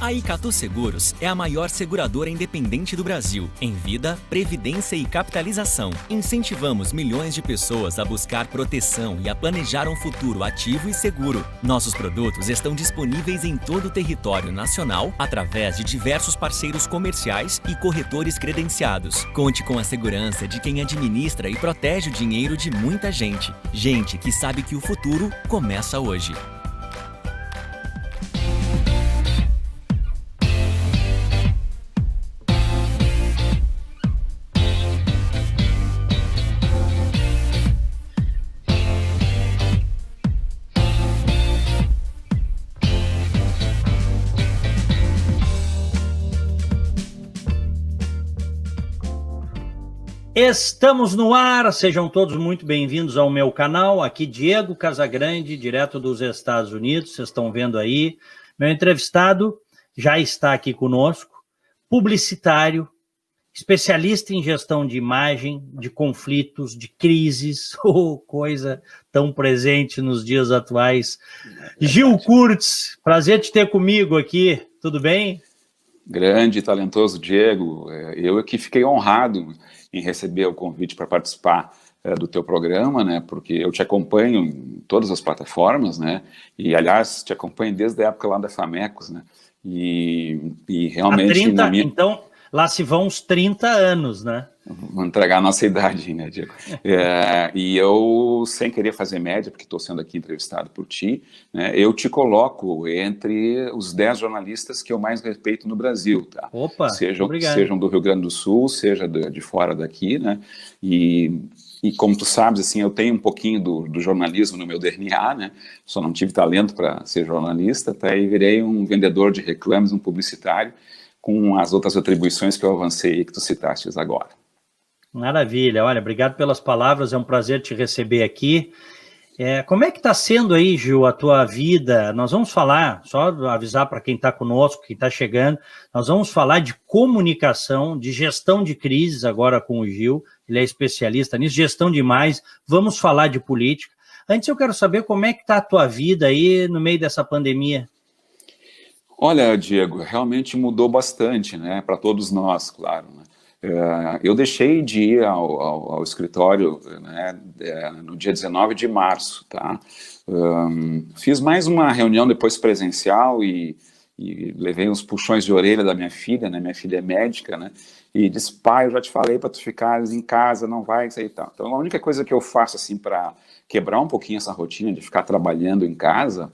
A Icatu Seguros é a maior seguradora independente do Brasil, em vida, previdência e capitalização. Incentivamos milhões de pessoas a buscar proteção e a planejar um futuro ativo e seguro. Nossos produtos estão disponíveis em todo o território nacional, através de diversos parceiros comerciais e corretores credenciados. Conte com a segurança de quem administra e protege o dinheiro de muita gente. Gente que sabe que o futuro começa hoje. Estamos no ar, sejam todos muito bem-vindos ao meu canal, aqui Diego Casagrande, direto dos Estados Unidos, vocês estão vendo aí, meu entrevistado já está aqui conosco, publicitário, especialista em gestão de imagem, de conflitos, de crises, coisa tão presente nos dias atuais. Gil Kurtz, prazer te ter comigo aqui, tudo bem? Grande e talentoso Diego, eu aqui fiquei honrado em receber o convite para participar do teu programa, né, porque eu te acompanho em todas as plataformas, né, e aliás te acompanho desde a época lá da Famecos, né, e realmente... Então, lá se vão uns 30 anos, né? Vou entregar a nossa idade, né, Diego? E eu, sem querer fazer média, porque estou sendo aqui entrevistado por ti, né, eu te coloco entre os 10 jornalistas que eu mais respeito no Brasil, tá? Opa, sejam do Rio Grande do Sul, seja de fora daqui, né? E como tu sabes, assim, eu tenho um pouquinho do jornalismo no meu DNA, né? Só não tive talento para ser jornalista, tá? E virei um vendedor de reclames, um publicitário, com as outras atribuições que eu avancei e que tu citaste agora. Maravilha, olha, obrigado pelas palavras, é um prazer te receber aqui. Como é que está sendo aí, Gil, a tua vida? Nós vamos falar, só avisar para quem está conosco, quem está chegando, nós vamos falar de comunicação, de gestão de crises agora com o Gil, ele é especialista nisso, gestão de imagem, vamos falar de política. Antes eu quero saber como é que está a tua vida aí no meio dessa pandemia. Olha, Diego, realmente mudou bastante, né, para todos nós, claro, né? Eu deixei de ir ao escritório, né, no dia 19 de março, tá? Fiz mais uma reunião depois presencial e levei uns puxões de orelha da minha filha, né? Minha filha é médica, né? E disse, pai, eu já te falei para tu ficares em casa, não vai sair e tal. Então a única coisa que eu faço assim para quebrar um pouquinho essa rotina de ficar trabalhando em casa,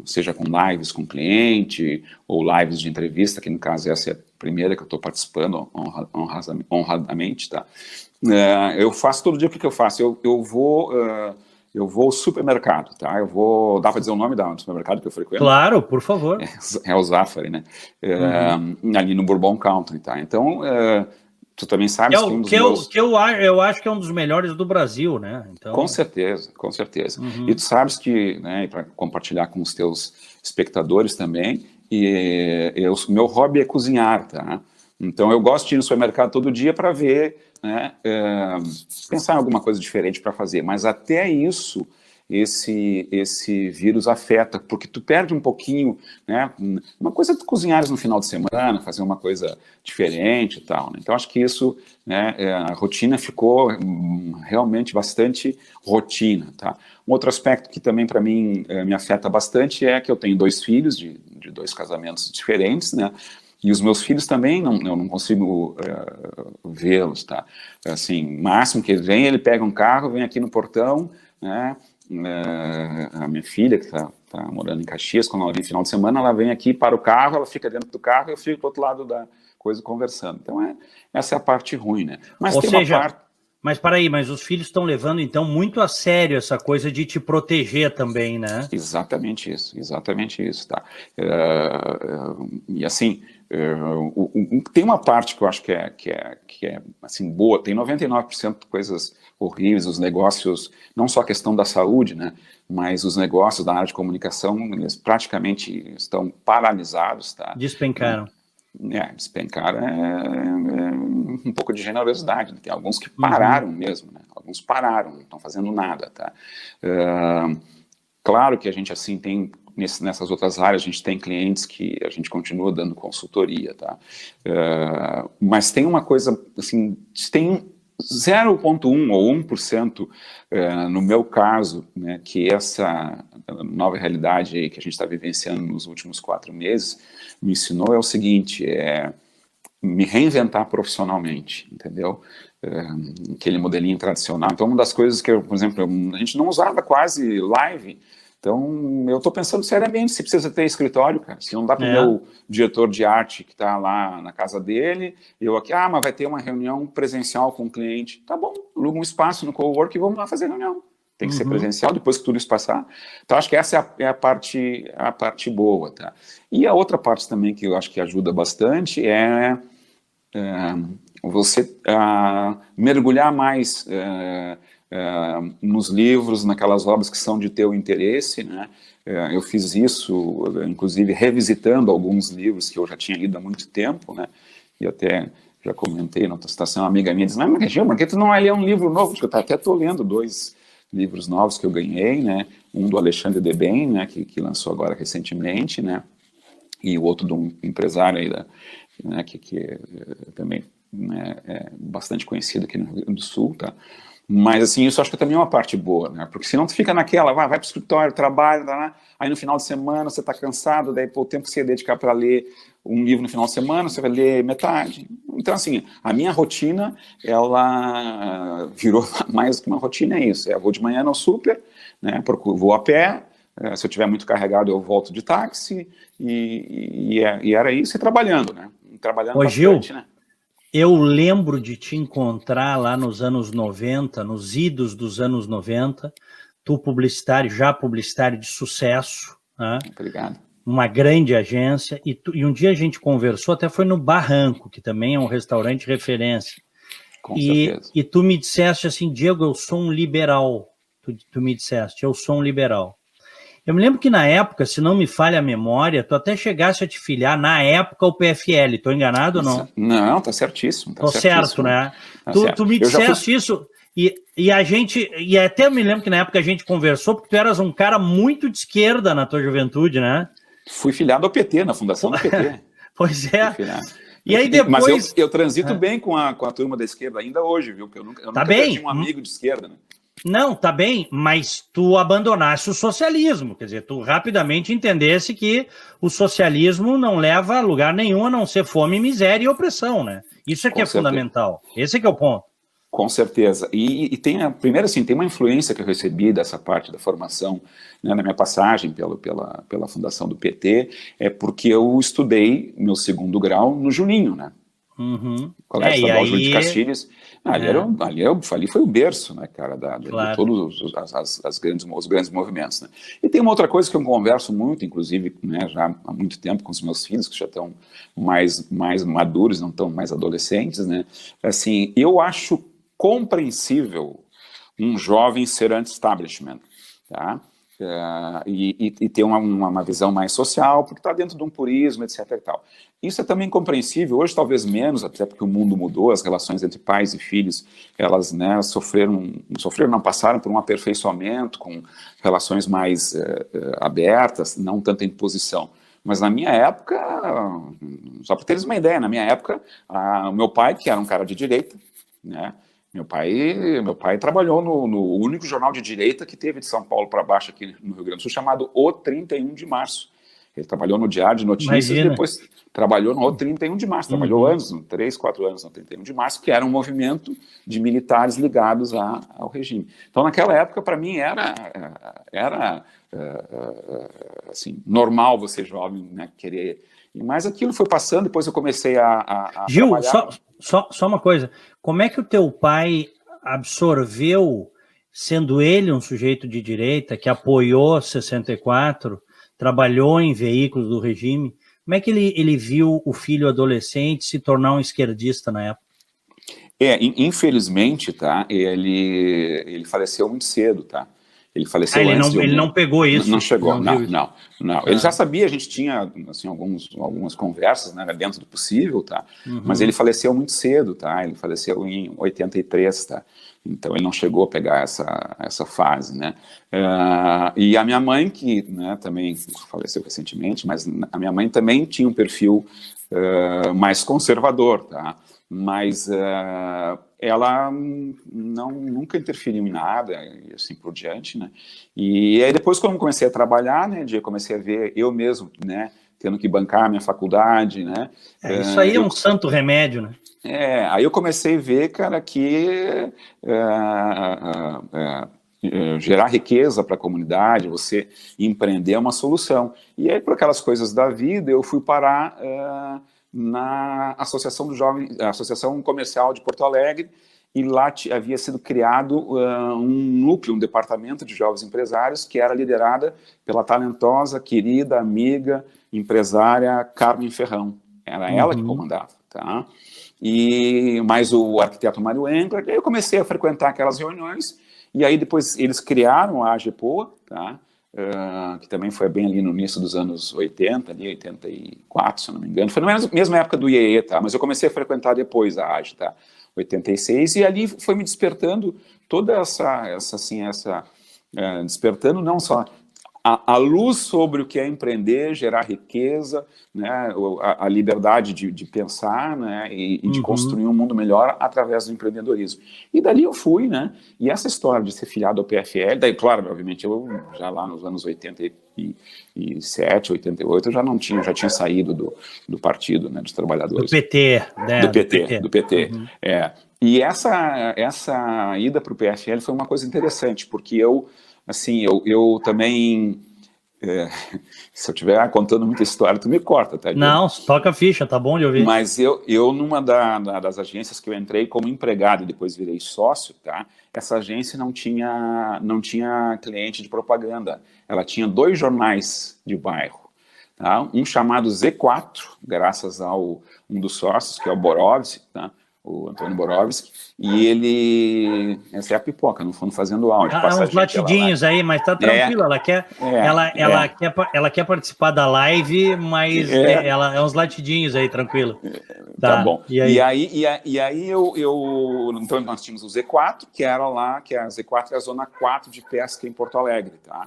seja com lives com cliente ou lives de entrevista, que no caso essa é a primeira que eu estou participando honradamente, tá? Eu faço todo dia. O que eu faço? Eu vou ao supermercado, tá? Dá para dizer o nome do supermercado que eu frequento? Claro, por favor. É o Zafari, né? Ali no Bourbon Country, tá? Então, tu também sabes que um dos meus... eu acho que é um dos melhores do Brasil, né? Então... Com certeza, com certeza. E tu sabes que, né, para compartilhar com os teus espectadores também, meu hobby é cozinhar, tá? Então eu gosto de ir no supermercado todo dia para ver, né, pensar em alguma coisa diferente para fazer, mas até isso, esse vírus afeta, porque tu perde um pouquinho, né, uma coisa é tu cozinhares no final de semana, fazer uma coisa diferente e tal, né? Então acho que isso, né, a rotina ficou realmente bastante rotina, tá? Um outro aspecto que também para mim me afeta bastante é que eu tenho 2 filhos de 2 casamentos diferentes, né? E os meus filhos também, eu não consigo vê-los, tá? Assim, o máximo que eles vêm, ele pega um carro, vem aqui no portão, né? A minha filha, que tá morando em Caxias, quando ela vem final de semana, ela vem aqui para o carro, ela fica dentro do carro e eu fico do outro lado da coisa conversando. Então, essa é a parte ruim, né? Mas Ou tem seja, uma parte... Mas peraí, mas os filhos estão levando, então, muito a sério essa coisa de te proteger também, né? Exatamente isso, tá? E assim, tem uma parte que eu acho que é assim, boa, tem 99% de coisas horríveis, os negócios, não só a questão da saúde, né, mas os negócios da área de comunicação, eles praticamente estão paralisados, tá? Despencaram. Despencaram um pouco de generosidade, né? Tem alguns que pararam mesmo, né? Alguns pararam, não estão fazendo nada, tá? Claro que a gente, assim, tem nessas outras áreas, a gente tem clientes que a gente continua dando consultoria, tá? Mas tem uma coisa, assim, tem 0,1 ou 1%, no meu caso, né, que essa nova realidade aí que a gente está vivenciando nos últimos 4 meses me ensinou é o seguinte, me reinventar profissionalmente, entendeu? Aquele modelinho tradicional. Então, uma das coisas que, por exemplo, a gente não usava quase live. Então, eu estou pensando seriamente se precisa ter escritório, cara. Se não dá para o meu diretor de arte que está lá na casa dele, eu aqui, mas vai ter uma reunião presencial com o cliente. Tá bom, aluga um espaço no cowork e vamos lá fazer reunião. Tem que ser presencial depois que tudo isso passar. Então, acho que essa é a parte boa, tá? E a outra parte também que eu acho que ajuda bastante é você mergulhar mais nos livros, naquelas obras que são de teu interesse, né? Eu fiz isso, inclusive, revisitando alguns livros que eu já tinha lido há muito tempo, né? E até já comentei na outra situação, uma amiga minha diz, mas Gil, por que tu não vai ler um livro novo? Porque eu até estou lendo 2 livros novos que eu ganhei, né? Um do Alexandre Deben, né? Que lançou agora recentemente, né? E o outro de um empresário aí né? que também, né, é bastante conhecido aqui no Rio Grande do Sul, tá? Mas, assim, isso acho que também é uma parte boa, né? Porque senão tu fica naquela, vai pro escritório, trabalha, tá, aí no final de semana você tá cansado, daí o tempo que você ia dedicar para ler um livro no final de semana, você vai ler metade. Então, assim, a minha rotina, ela virou mais do que uma rotina, é isso. Eu vou de manhã no super, né? Vou a pé, se eu tiver muito carregado eu volto de táxi, e era isso, e trabalhando, né? Trabalhando bastante, Gil, né? Eu lembro de te encontrar lá nos anos 90, nos idos dos anos 90, tu publicitário de sucesso, né? Obrigado. Uma grande agência, e um dia a gente conversou, até foi no Barranco, que também é um restaurante referência. Com certeza. E tu me disseste assim, Diego, eu sou um liberal. Tu me disseste, eu sou um liberal. Eu me lembro que na época, se não me falha a memória, tu até chegasse a te filiar, na época, ao PFL. Estou enganado ou não? Não, tá certíssimo. Tô certo, né? Tá Tu, certo. tu me disseste isso, e a gente, e até eu me lembro que na época a gente conversou, porque tu eras um cara muito de esquerda na tua juventude, né? Fui filiado ao PT, na fundação do PT. Pois é. E aí depois... Mas eu transito bem com a turma da esquerda ainda hoje, viu? Porque eu nunca perdi um amigo de esquerda, né? Não, tá bem, mas tu abandonaste o socialismo, quer dizer, tu rapidamente entendesse que o socialismo não leva a lugar nenhum a não ser fome, miséria e opressão, né? Isso é que é fundamental, esse é que é o ponto. Com certeza, e tem primeiro assim, tem uma influência que eu recebi dessa parte da formação, né, na minha passagem pela fundação do PT, é porque eu estudei meu 2º grau no Juninho, né? Colégio Estadual Júlio de Castilhos. Ali foi o berço, né, cara, de todos os grandes movimentos, né? E tem uma outra coisa que eu converso muito, inclusive, né, já há muito tempo com os meus filhos, que já estão mais maduros, não estão mais adolescentes, né? Assim, eu acho compreensível um jovem ser anti-establishment, tá? E ter uma visão mais social, porque está dentro de um purismo, etc. e tal. Isso é também compreensível, hoje talvez menos, até porque o mundo mudou, as relações entre pais e filhos, elas, né, passaram por um aperfeiçoamento, com relações mais abertas, não tanta imposição. Mas na minha época, só para teres uma ideia, na minha época, o meu pai, que era um cara de direita, né, meu pai trabalhou no único jornal de direita que teve de São Paulo para baixo aqui no Rio Grande do Sul, chamado O 31 de Março. Ele trabalhou no Diário de Notícias e depois trabalhou no O 31 de Março. Trabalhou 3, 4 anos no 31 de Março, que era um movimento de militares ligados ao regime. Então, naquela época, para mim, era assim, normal você jovem, né, querer... Mas aquilo foi passando, depois eu comecei a Gil, trabalhar... Só uma coisa, como é que o teu pai absorveu, sendo ele um sujeito de direita, que apoiou 64, trabalhou em veículos do regime, como é que ele viu o filho adolescente se tornar um esquerdista na época? Infelizmente, tá, ele faleceu muito cedo, tá? Ele faleceu antes ele não pegou isso? Não chegou, não. Ele já sabia, a gente tinha assim, algumas conversas, né, dentro do possível, tá? Mas ele faleceu muito cedo, tá? Ele faleceu em 83, tá? Então ele não chegou a pegar essa fase, né? E a minha mãe, que, né, também faleceu recentemente, mas a minha mãe também tinha um perfil mais conservador, tá? Mas ela nunca interferiu em nada e assim por diante, né? E aí depois, quando eu comecei a trabalhar, né, eu comecei a ver eu mesmo, né, tendo que bancar a minha faculdade, né? Isso aí é um santo remédio, né? Aí eu comecei a ver, cara, que gerar riqueza para a comunidade, você empreender é uma solução. E aí, por aquelas coisas da vida, eu fui parar na Associação do Jovem, Associação Comercial de Porto Alegre, e lá havia sido criado um núcleo, um departamento de jovens empresários, que era liderada pela talentosa, querida, amiga, empresária Carmen Ferrão. Era ela que comandava, tá? E mais o arquiteto Mário Engler. Aí eu comecei a frequentar aquelas reuniões, e aí depois eles criaram a AGEPOA, tá? Que também foi bem ali no início dos anos 80, ali 84, se eu não me engano. Foi na mesma época do IEE, tá? Mas eu comecei a frequentar depois a AGE, tá? 86, e ali foi me despertando toda despertando não só a luz sobre o que é empreender, gerar riqueza, né, a liberdade de pensar, né, e de construir um mundo melhor através do empreendedorismo. E dali eu fui, né, e essa história de ser filiado ao PFL, daí, claro, obviamente, eu já lá nos anos 87, 88, eu já não tinha, já tinha saído do partido, né, dos trabalhadores. Do PT, né? Do PT. E essa ida para o PFL foi uma coisa interessante, porque eu também, se eu estiver contando muita história, tu me corta, tá? Não, toca a ficha, tá bom de ouvir. Mas eu numa das agências que eu entrei como empregado e depois virei sócio, tá? Essa agência não tinha cliente de propaganda. Ela tinha 2 jornais de bairro, tá? Um chamado Z4, graças ao um dos sócios, que é o Borovski, tá? O Antônio Borovski, e ele... Essa é a pipoca, no fundo, fazendo áudio. Uns latidinhos aí, mas tá tranquilo, ela quer participar da live, mas ela é uns latidinhos aí, tranquilo. Tá bom. E aí então nós tínhamos o Z4, que era lá, que a Z4 é a zona 4 de pesca em Porto Alegre, tá?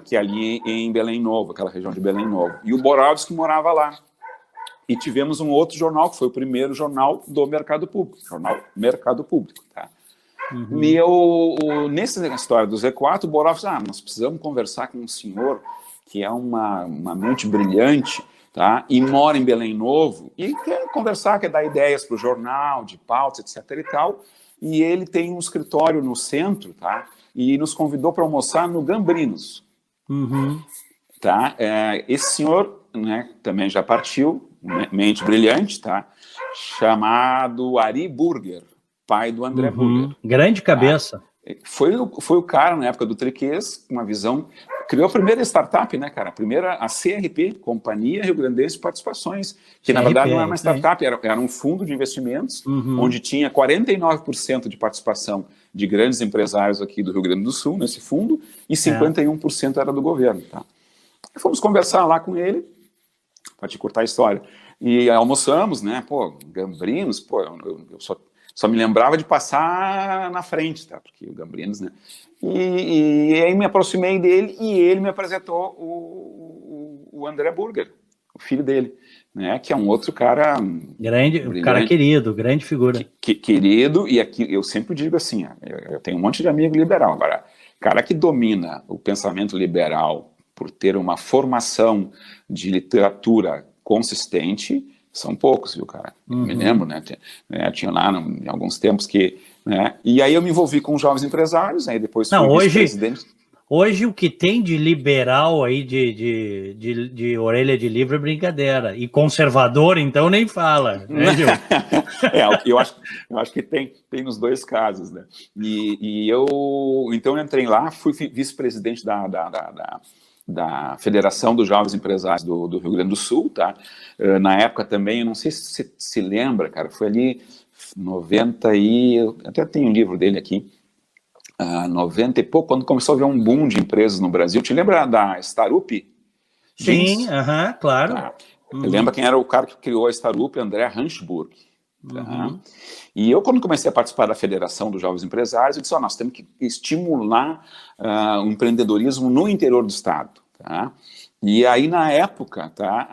Que é ali em Belém Novo, aquela região de Belém Novo. E o Borovski morava lá. E tivemos um outro jornal, que foi o primeiro jornal do Mercado Público, jornal Mercado Público, tá? Nessa história do Z4, o Borovski disse, nós precisamos conversar com um senhor que é uma mente brilhante, tá? E mora em Belém Novo, e quer conversar, quer dar ideias para o jornal, de pautas, etc. e tal, e ele tem um escritório no centro, tá? E nos convidou para almoçar no Gambrinos. Tá? Esse senhor, né, também já partiu, mente brilhante, tá? Chamado Ari Burger, pai do André Burger. Grande cabeça. Tá? Foi o cara, na época do Triquês, com uma visão... Criou a primeira startup, né, cara? A CRP, Companhia Rio Grandense de Participações, que na verdade não era uma startup, era um fundo de investimentos, onde tinha 49% de participação de grandes empresários aqui do Rio Grande do Sul, nesse fundo, e 51% era do governo, tá? E fomos conversar lá com ele, para te cortar a história. E almoçamos, né? Pô, Gambrinos, eu só me lembrava de passar na frente, tá? Porque o Gambrinos, né? E aí me aproximei dele e ele me apresentou o André Burger, o filho dele, né? Que é um outro cara... Cara querido, grande figura. Querido, e aqui eu sempre digo assim, eu tenho um monte de amigo liberal, agora, cara que domina o pensamento liberal por ter uma formação de literatura consistente, são poucos, viu, cara? Me lembro, né? Tinha lá em alguns tempos que... Né? E aí eu me envolvi com os jovens empresários, aí depois fui vice-presidente. Hoje o que tem de liberal aí, de orelha de livro é brincadeira. E conservador, então, nem fala. Né, Gil? Eu acho que tem nos dois casos, né? Então eu entrei lá, fui vice-presidente da Federação dos Jovens Empresários do Rio Grande do Sul, tá? Na época também, eu não sei se você se lembra, cara, foi ali 90 eu até tenho um livro dele aqui, 90 e pouco, quando começou a haver um boom de empresas no Brasil. Te lembra da Starup? Sim, claro. Tá. Lembra quem era o cara que criou a Starup? André Hanschburg. Tá? E eu, quando comecei a participar da Federação dos Jovens Empresários, eu disse, nós temos que estimular o empreendedorismo no interior do estado. Tá? E aí, na época, tá,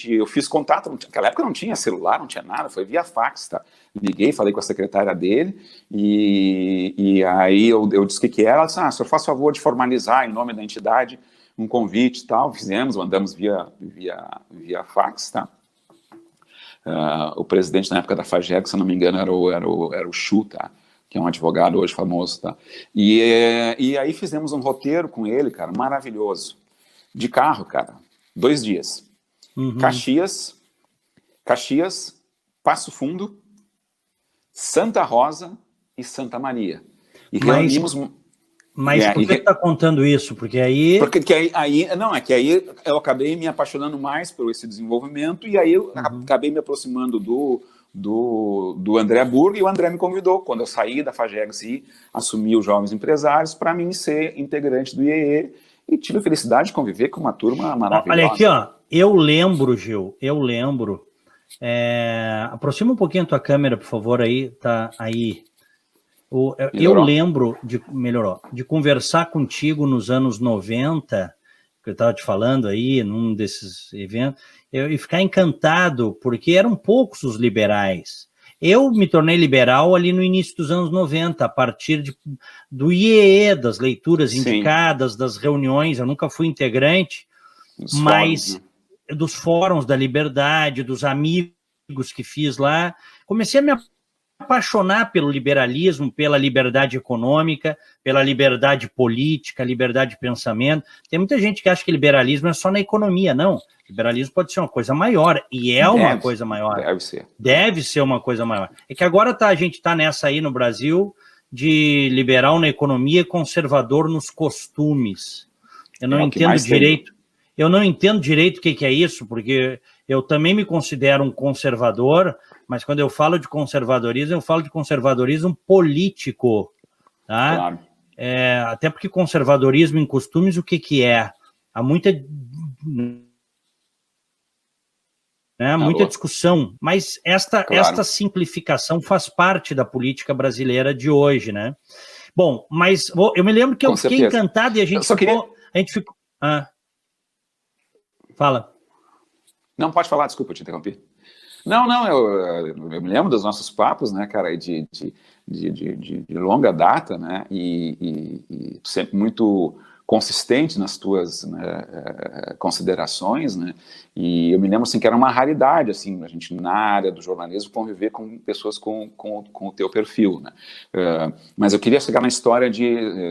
eu fiz contato, naquela época não tinha celular, não tinha nada, foi via fax, tá? Liguei, falei com a secretária dele, e aí eu disse o que era, ela disse, senhor, faz favor de formalizar em nome da entidade um convite e tal, mandamos via fax, tá? O presidente na época da FAGEC, se não me engano, era o Chu, tá? Que é um advogado hoje famoso, tá? E aí fizemos um roteiro com ele, cara, maravilhoso. De carro, cara, 2 dias. Caxias, Passo Fundo, Santa Rosa e Santa Maria. E reunimos... Mas por que você está contando isso? Porque aí... que aí eu acabei me apaixonando mais por esse desenvolvimento e aí eu acabei me aproximando do André Burg, e o André me convidou, quando eu saí da FAGEGS e assumi os Jovens Empresários, para mim ser integrante do IEE, e tive a felicidade de conviver com uma turma maravilhosa. Olha aqui, ó, eu lembro, Gil, aproxima um pouquinho a tua câmera, por favor, aí, tá aí. Eu lembro de conversar contigo nos anos 90, que eu estava te falando aí, num desses eventos, e ficar encantado, porque eram poucos os liberais. Eu me tornei liberal ali no início dos anos 90, a partir do IEE, das leituras indicadas, das reuniões. Eu nunca fui integrante, mas dos fóruns da liberdade, dos amigos que fiz lá, comecei a me apaixonar pelo liberalismo, pela liberdade econômica, pela liberdade política, liberdade de pensamento. Tem muita gente que acha que liberalismo é só na economia. Não, liberalismo pode ser uma coisa maior, e uma coisa maior. Deve ser uma coisa maior. É que agora a gente está nessa aí no Brasil de liberal na economia e conservador nos costumes. Eu não entendo direito. Eu não entendo direito o que é isso, porque eu também me considero um conservador, mas quando eu falo de conservadorismo, eu falo de conservadorismo político, tá? Claro. Até porque conservadorismo em costumes, o que é? Há muita discussão, mas esta simplificação faz parte da política brasileira de hoje, né? Bom, mas eu me lembro que eu fiquei encantado e a gente ficou... Fala. Não, pode falar, desculpa, eu te interrompi. Não, eu me lembro dos nossos papos, né, cara, de longa data, né, e sempre muito consistente nas tuas, né, considerações, né, e eu me lembro, assim, que era uma raridade, assim, a gente, na área do jornalismo, conviver com pessoas com o teu perfil, né, mas eu queria chegar na história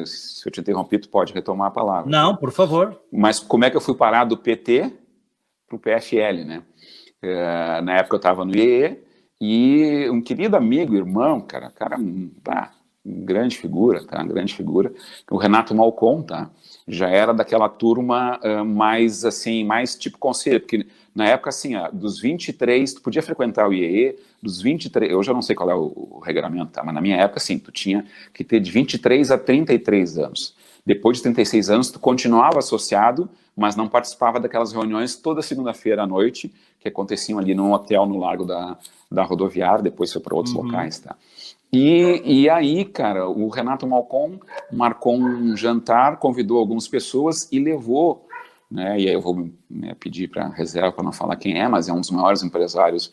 se eu te interrompi, tu pode retomar a palavra. Não, por favor. Mas como é que eu fui parar do PT para o PFL, né? Na época eu estava no IEE, e um querido amigo, irmão, grande figura, tá? Grande figura, o Renato Malcom, tá? Já era daquela turma mais tipo conselho, porque na época, assim, dos 23, tu podia frequentar o IEE, dos 23, hoje eu não sei qual é o regulamento, tá? Mas na minha época, assim, tu tinha que ter de 23 a 33 anos. Depois de 36 anos, tu continuava associado, mas não participava daquelas reuniões toda segunda-feira à noite, que aconteciam ali num hotel no Largo da Rodoviária, depois foi para outros locais, tá? E aí, cara, o Renato Malcom marcou um jantar, convidou algumas pessoas e levou, né, e aí eu vou pedir para reserva para não falar quem é, mas é um dos maiores empresários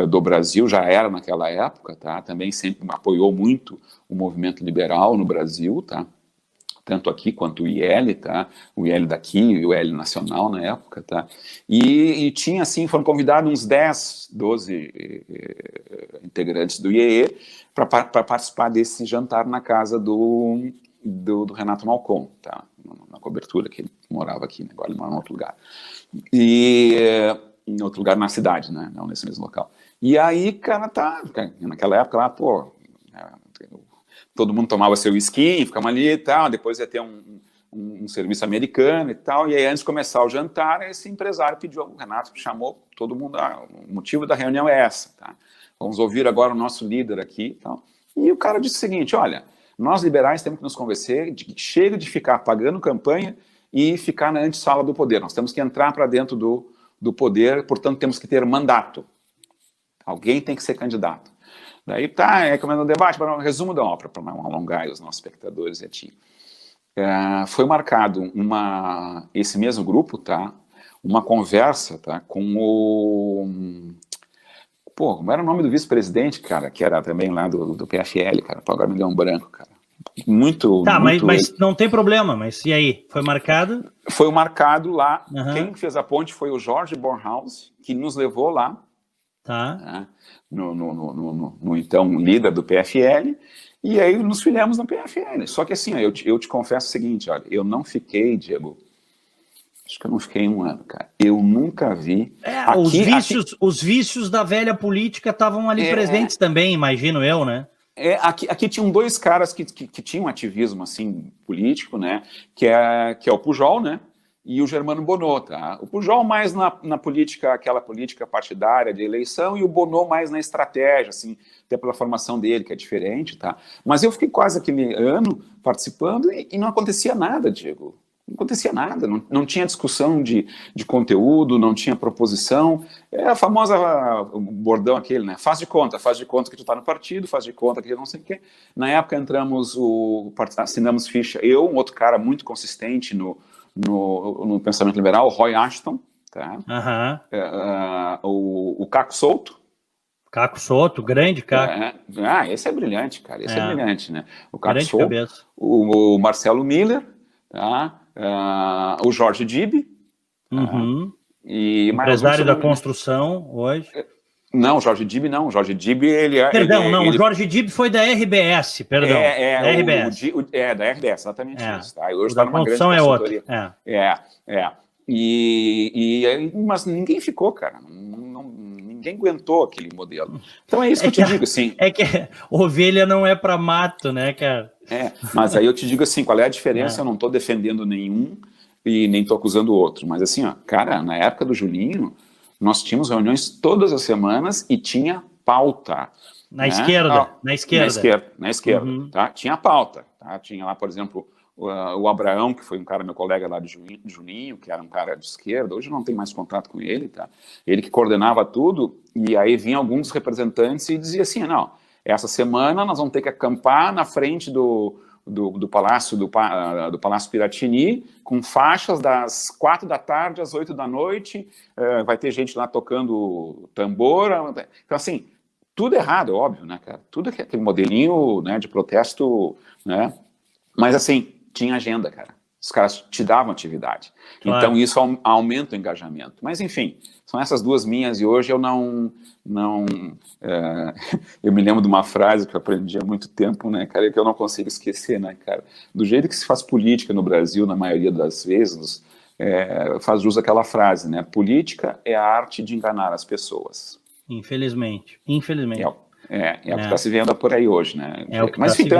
do Brasil, já era naquela época, tá? Também sempre apoiou muito o movimento liberal no Brasil, tá? Tanto aqui quanto o IL, tá? O IL daqui e o IL nacional na época, tá? E tinha, assim, foram convidados uns 10, 12 integrantes do IEE para participar desse jantar na casa do Renato Malcom, tá? Na cobertura, que ele morava aqui, né? Agora ele mora em outro lugar. Em outro lugar na cidade, né? Não nesse mesmo local. E aí, cara, naquela época lá, todo mundo tomava seu whisky, ficava ali e tal, depois ia ter um serviço americano e tal, e aí antes de começar o jantar, esse empresário pediu, o Renato chamou todo mundo, o motivo da reunião é essa, tá? Vamos ouvir agora o nosso líder aqui e tal. E o cara disse o seguinte, olha, nós liberais temos que nos convencer de que chega de ficar pagando campanha e ficar na antessala do poder, nós temos que entrar para dentro do poder, portanto temos que ter mandato. Alguém tem que ser candidato. Daí começando o debate, para um resumo da ópera, para não alongar os nossos espectadores e a ti. Foi marcado esse mesmo grupo, tá? Uma conversa, tá? Com o... como era o nome do vice-presidente, cara, que era também lá do PFL, cara, agora me deu um branco, cara. Muito... Mas não tem problema, mas e aí? Foi marcado? Foi marcado lá, quem fez a ponte foi o Jorge Bornhaus, que nos levou lá, né? No então líder do PFL, e aí nos filiamos no PFL. Só que assim, eu te confesso o seguinte, olha, eu não fiquei, Diego, acho que eu não fiquei 1 ano, cara. Eu nunca vi... Os vícios da velha política estavam ali presentes também, imagino eu, né? Aqui tinham 2 caras que tinham ativismo, assim, político, né? Que é o Pujol, né? E o Germano Bonot, tá? O Pujol mais na política, aquela política partidária de eleição, e o Bonot mais na estratégia, assim, até pela formação dele, que é diferente, tá? Mas eu fiquei quase aquele ano participando e não acontecia nada, Diego. Não acontecia nada, não tinha discussão de conteúdo, não tinha proposição. É a famosa bordão aquele, né? Faz de conta que tu tá no partido, faz de conta que não sei o quê. Na época assinamos ficha, eu, um outro cara muito consistente no pensamento liberal, o Roy Ashton, tá? O Caco Souto. Caco Souto, grande Caco. Esse é brilhante, cara, esse é brilhante, né? O Caco grande Souto, cabeça. o Marcelo Miller, tá? O Jorge Dib, empresário da construção hoje. Não, o Jorge Dib não. O Jorge Dib, ele é... o Jorge Dib foi da RBS, perdão. Da RBS, exatamente isso. Tá? Hoje está numa grande consultoria. Mas ninguém ficou, cara. Ninguém aguentou aquele modelo. Então é isso que eu te digo, assim. É que ovelha não é para mato, né, cara? Mas aí eu te digo assim, qual é a diferença? Eu não estou defendendo nenhum e nem estou acusando o outro. Mas assim, ó, cara, na época do Julinho, nós tínhamos reuniões todas as semanas e tinha pauta. Na esquerda? Na esquerda, tá? Tinha pauta, tá? Tinha lá, por exemplo, o Abraão, que foi um cara, meu colega lá de Juninho, que era um cara de esquerda, hoje não tem mais contato com ele, tá? Ele que coordenava tudo, e aí vinha alguns representantes e dizia assim, não, essa semana nós vamos ter que acampar na frente do Palácio Piratini, com faixas das 4 da tarde às 8 da noite, vai ter gente lá tocando tambor, então assim, tudo errado, óbvio, né, cara? Tudo aquele modelinho, né, de protesto, né? Mas assim, tinha agenda, cara. Os caras te davam atividade. Claro. Então isso aumenta o engajamento. Mas enfim, são essas 2 minhas e hoje eu eu me lembro de uma frase que eu aprendi há muito tempo, né, cara, que eu não consigo esquecer, né, cara. Do jeito que se faz política no Brasil, na maioria das vezes, faz jus àquela frase, né? Política é a arte de enganar as pessoas. Infelizmente. É o que está se vendo por aí hoje, né? Mas enfim, então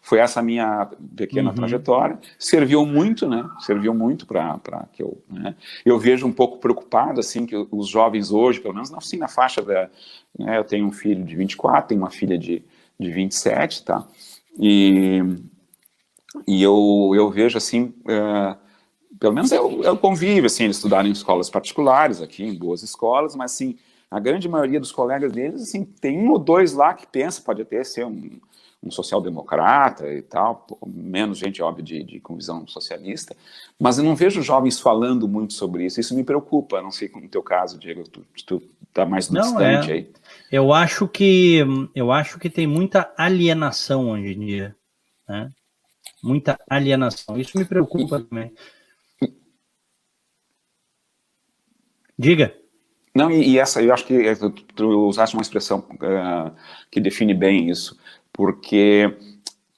foi essa minha pequena trajetória. Serviu muito, né? Serviu muito para que eu... Né? Eu vejo um pouco preocupado, assim, que os jovens hoje, pelo menos assim, na faixa da... Né, eu tenho um filho de 24, tenho uma filha de 27, tá? E eu vejo, assim... pelo menos eu convivo, assim, eles estudaram em escolas particulares aqui, em boas escolas, mas, assim... A grande maioria dos colegas deles, assim, tem 1 ou 2 lá que pensa, pode até ser um social-democrata e tal, menos gente, óbvio, com visão socialista, mas eu não vejo jovens falando muito sobre isso. Isso me preocupa, não sei como no teu caso, Diego, tu tá mais distante aí. Eu acho que tem muita alienação hoje em dia, né? Muita alienação. Isso me preocupa também. Diga. Não, essa, eu acho que tu usaste uma expressão que define bem isso, porque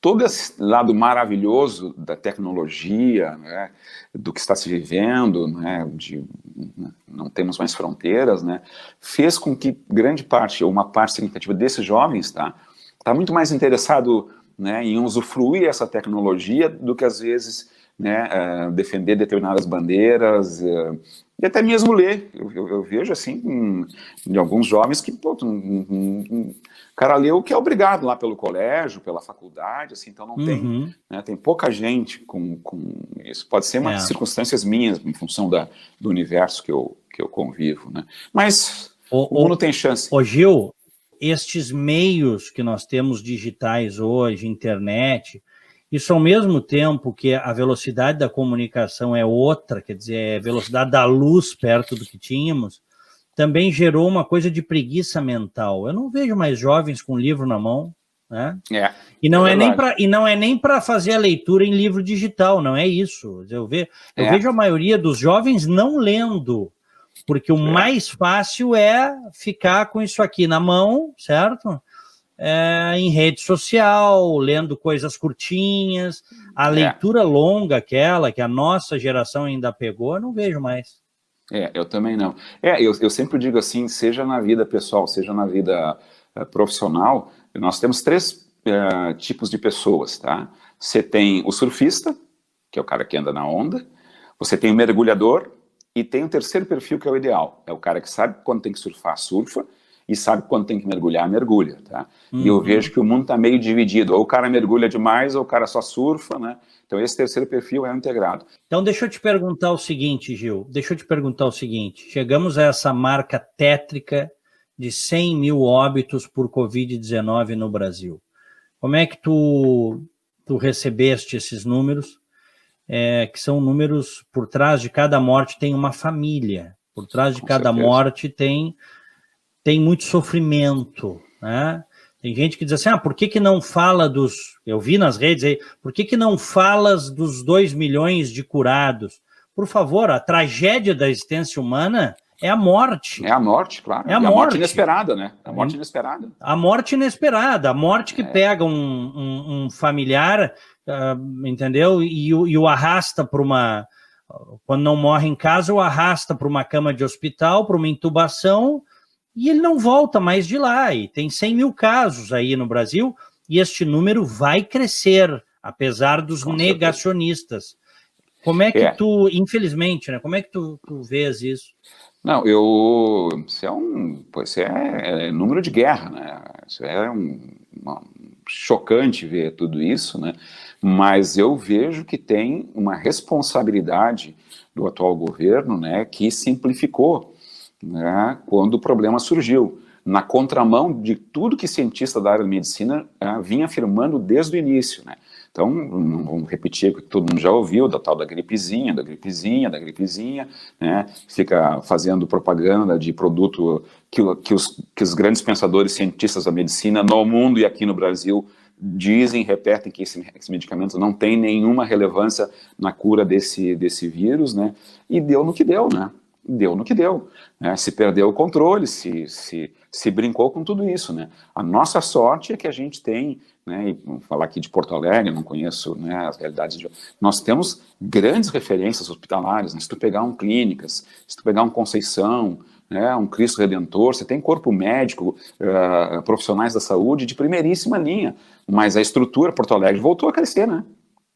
todo esse lado maravilhoso da tecnologia, né, do que está se vivendo, né, não temos mais fronteiras, né, fez com que grande parte, ou uma parte significativa desses jovens, tá muito mais interessado, né, em usufruir essa tecnologia do que às vezes, né, defender determinadas bandeiras, e até mesmo ler. Eu vejo, assim, de alguns jovens que, pô, o cara lê o que é obrigado lá pelo colégio, pela faculdade, assim, então não tem, né, tem pouca gente com isso. Pode ser umas circunstâncias minhas, em função do universo que eu convivo, né? Mas o mundo tem chance. Ô Gil, estes meios que nós temos digitais hoje, internet, isso ao mesmo tempo que a velocidade da comunicação é outra, quer dizer, é a velocidade da luz perto do que tínhamos, também gerou uma coisa de preguiça mental. Eu não vejo mais jovens com livro na mão, né? E não é nem para fazer a leitura em livro digital, não é isso. Eu vejo a maioria dos jovens não lendo, porque o mais fácil é ficar com isso aqui na mão, certo? Em rede social, lendo coisas curtinhas, a leitura longa, aquela que a nossa geração ainda pegou, eu não vejo mais. Eu também não. Eu sempre digo assim, seja na vida pessoal, seja na vida profissional, nós temos 3 tipos de pessoas, tá? Você tem o surfista, que é o cara que anda na onda, você tem o mergulhador, e tem o 3º perfil, que é o ideal. É o cara que sabe quando tem que surfar, surfa, e sabe quando tem que mergulhar, mergulha, tá? E eu vejo que o mundo está meio dividido. Ou o cara mergulha demais, ou o cara só surfa, né? Então esse 3º perfil é o integrado. Então deixa eu te perguntar o seguinte, Gil. Chegamos a essa marca tétrica de 100 mil óbitos por Covid-19 no Brasil. Como é que tu recebeste esses números? Que são números, por trás de cada morte tem uma família. Por trás de cada morte tem muito sofrimento, né? Tem gente que diz assim, por que não fala dos... Eu vi nas redes aí, por que não falas dos 2 milhões de curados? Por favor, a tragédia da existência humana é a morte. É a morte, claro. É a morte inesperada, né? A morte inesperada. A morte inesperada, a morte que pega um familiar, entendeu? E o arrasta para uma... Quando não morre em casa, o arrasta para uma cama de hospital, para uma intubação... E ele não volta mais de lá, e tem 100 mil casos aí no Brasil, e este número vai crescer, apesar dos negacionistas. Como é que tu, infelizmente, né? Como é que tu vês isso? Não, isso é número de guerra, né? Isso é chocante ver tudo isso, né? Mas eu vejo que tem uma responsabilidade do atual governo, né, que simplificou, né, quando o problema surgiu, na contramão de tudo que cientista da área da medicina vinha afirmando desde o início, né? Então, vamos repetir o que todo mundo já ouviu, da tal da gripezinha, né? Fica fazendo propaganda de produto que os grandes pensadores cientistas da medicina no mundo e aqui no Brasil dizem, repetem que esse medicamento não tem nenhuma relevância na cura desse vírus, né? E deu no que deu, né? Deu no que deu, né? Se perdeu o controle, se brincou com tudo isso, né? A nossa sorte é que a gente tem, né, e vamos falar aqui de Porto Alegre, não conheço, né, as realidades, nós temos grandes referências hospitalares, né? Se tu pegar um Clínicas, se tu pegar um Conceição, né, um Cristo Redentor, você tem corpo médico, profissionais da saúde de primeiríssima linha, mas a estrutura Porto Alegre voltou a crescer, né?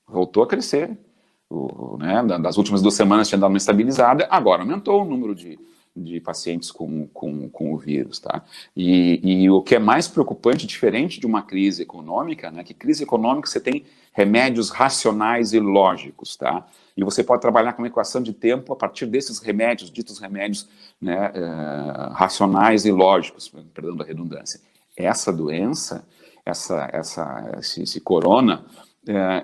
Voltou a crescer. Né, das últimas 2 semanas tinha dado uma estabilizada, agora aumentou o número de pacientes com o vírus, tá? E o que é mais preocupante, diferente de uma crise econômica, né, que crise econômica você tem remédios racionais e lógicos, tá? E você pode trabalhar com uma equação de tempo a partir desses remédios, ditos remédios, né, racionais e lógicos, perdão da redundância. Essa doença, esse corona,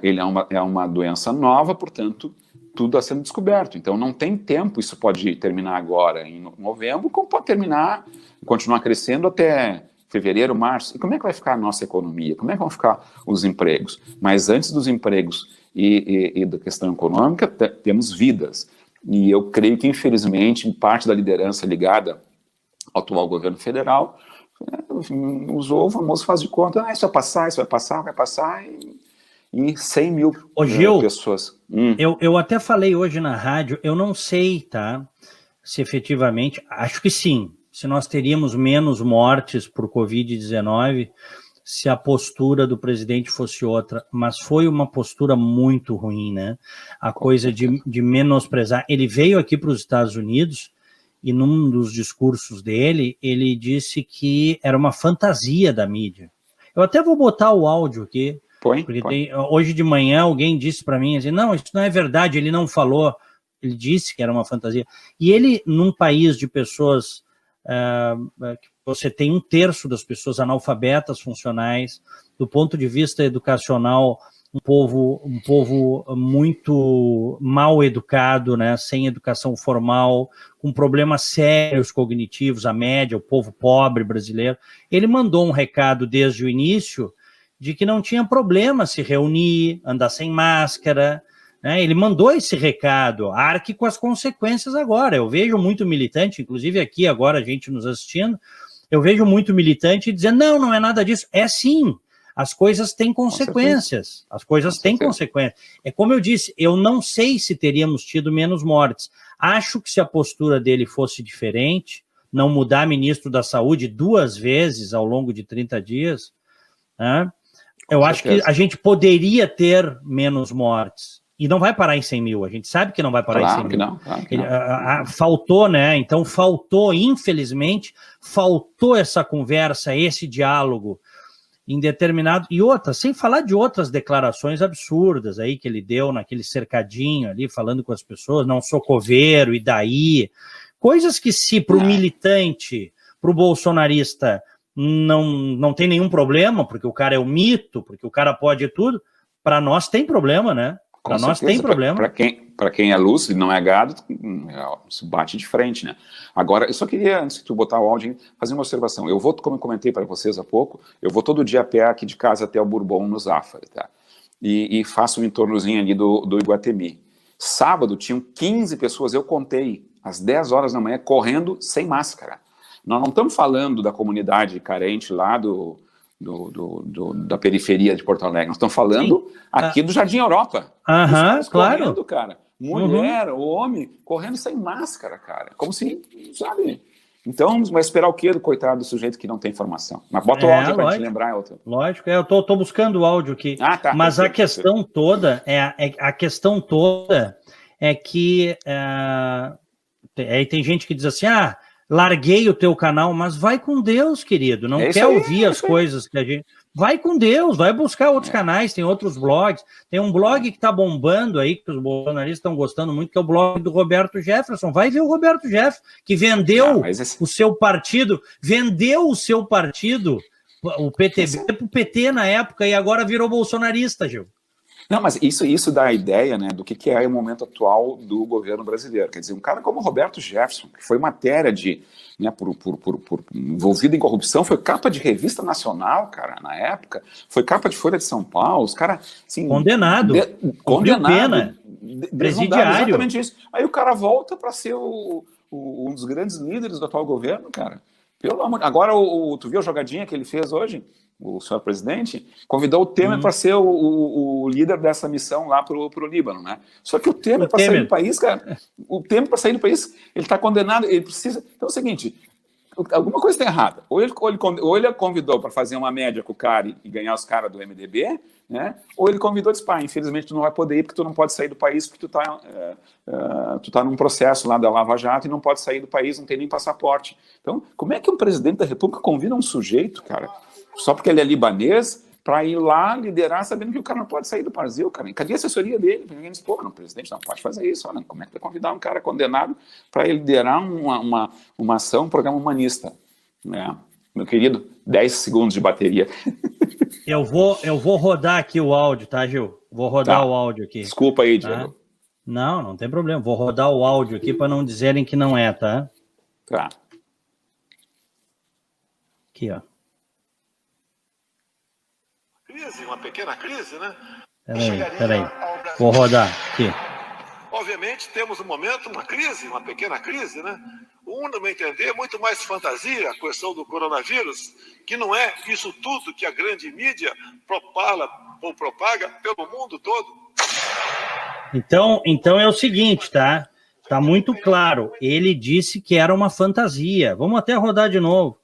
ele é uma doença nova, portanto, tudo está sendo descoberto. Então, não tem tempo, isso pode terminar agora em novembro, como pode terminar, continuar crescendo até fevereiro, março. E como é que vai ficar a nossa economia? Como é que vão ficar os empregos? Mas antes dos empregos e da questão econômica, temos vidas. E eu creio que, infelizmente, parte da liderança ligada ao atual governo federal usou o famoso faz de conta, isso vai passar, e 100 mil pessoas. Eu até falei hoje na rádio, eu não sei, tá, se efetivamente, acho que sim, se nós teríamos menos mortes por Covid-19, se a postura do presidente fosse outra, mas foi uma postura muito ruim, né? A coisa de menosprezar. Ele veio aqui para os Estados Unidos e num dos discursos dele, ele disse que era uma fantasia da mídia. Eu até vou botar o áudio aqui, porque hoje de manhã alguém disse para mim assim, não, isso não é verdade, ele não falou, ele disse que era uma fantasia. E ele, num país de pessoas você tem 1/3 das pessoas analfabetas funcionais, do ponto de vista educacional, um povo muito mal educado, né, sem educação formal, com problemas sérios cognitivos, a média, o povo pobre brasileiro. Ele mandou um recado desde o início de que não tinha problema se reunir, andar sem máscara, né? Ele mandou esse recado, arque com as consequências agora. Eu vejo muito militante, inclusive aqui agora a gente nos assistindo, eu vejo muito militante dizendo, não é nada disso. É sim. As coisas têm consequências, as coisas têm consequências. É como eu disse, eu não sei se teríamos tido menos mortes. Acho que se a postura dele fosse diferente, não mudar ministro da Saúde 2 vezes ao longo de 30 dias, né, eu acho que a gente poderia ter menos mortes. E não vai parar em 100 mil, a gente sabe que não vai parar em 100 mil. Claro que não. Faltou, né? Então faltou, infelizmente, faltou essa conversa, esse diálogo em determinado, e outra, sem falar de outras declarações absurdas aí que ele deu naquele cercadinho ali, falando com as pessoas, não sou coveiro, e daí, coisas que se para o militante, para o bolsonarista, não tem nenhum problema, porque o cara é um mito, porque o cara pode tudo, para nós tem problema, né? Para nós tem problema. Para quem é lúcido e não é gado, se bate de frente, né? Agora, eu só queria, antes de tu botar o áudio, fazer uma observação. Eu vou, como eu comentei para vocês há pouco, eu vou todo dia a pé aqui de casa até o Bourbon, no Zafari, tá? E faço um entornozinho ali do Iguatemi. Sábado tinham 15 pessoas, eu contei, às 10 horas da manhã, correndo sem máscara. Nós não estamos falando da comunidade carente lá da periferia de Porto Alegre. Nós estamos falando aqui do Jardim Europa. Claro. Correndo, cara. Mulher, homem, correndo sem máscara, cara. Como se, sabe? Então, vai esperar o quê do coitado do sujeito que não tem informação? Mas bota o áudio para a gente lembrar. Lógico, eu tô buscando o áudio aqui. Tá. Mas a questão toda é que aí tem gente que diz assim, larguei o teu canal, mas vai com Deus, querido, não quer ouvir as coisas que a gente... Vai com Deus, vai buscar outros canais, tem outros blogs, tem um blog que está bombando aí, que os bolsonaristas estão gostando muito, que é o blog do Roberto Jefferson. Vai ver o Roberto Jefferson, que vendeu o seu partido, o PTB, para o PT na época, e agora virou bolsonarista, Gil. Não, mas isso dá a ideia, né, do que é o momento atual do governo brasileiro. Quer dizer, um cara como Roberto Jefferson, que foi matéria de, né, envolvido em corrupção, foi capa de revista nacional, cara, na época, foi capa de Folha de São Paulo, os caras, assim... Condenado, pena, presidiário. Exatamente isso. Aí o cara volta para ser um dos grandes líderes do atual governo, cara. Pelo amor... Agora, tu viu a jogadinha que ele fez hoje? O senhor presidente convidou o Temer para ser o líder dessa missão lá para o Líbano, né? Só que o Temer, para sair do país, cara, ele está condenado, ele precisa... Então é o seguinte, alguma coisa está errada. Ou ele convidou para fazer uma média com o cara e ganhar os caras do MDB, né? Ou ele convidou e disse, infelizmente tu não vai poder ir porque tu não pode sair do país porque tu tá num processo lá da Lava Jato e não pode sair do país, não tem nem passaporte. Então, como é que um presidente da República convida um sujeito, cara, só porque ele é libanês, para ir lá liderar, sabendo que o cara não pode sair do Brasil, cara? E cadê a assessoria dele? Porque ninguém diz, o presidente não pode fazer isso. Olha, como é que vai convidar um cara condenado para liderar uma ação, um programa humanista? Meu querido, 10 segundos de bateria. Eu vou rodar aqui o áudio, tá, Gil? Vou rodar o áudio aqui. Desculpa aí, Diego. Não tem problema. Vou rodar o áudio aqui para não dizerem que não é, tá? Tá. Aqui, ó. Uma pequena crise, né? Peraí. Vou rodar aqui. Obviamente, temos um momento, uma pequena crise, né? No meu entender, é muito mais fantasia a questão do coronavírus, que não é isso tudo que a grande mídia propaga pelo mundo todo. Então é o seguinte, tá? Tá muito claro. Ele disse que era uma fantasia. Vamos até rodar de novo.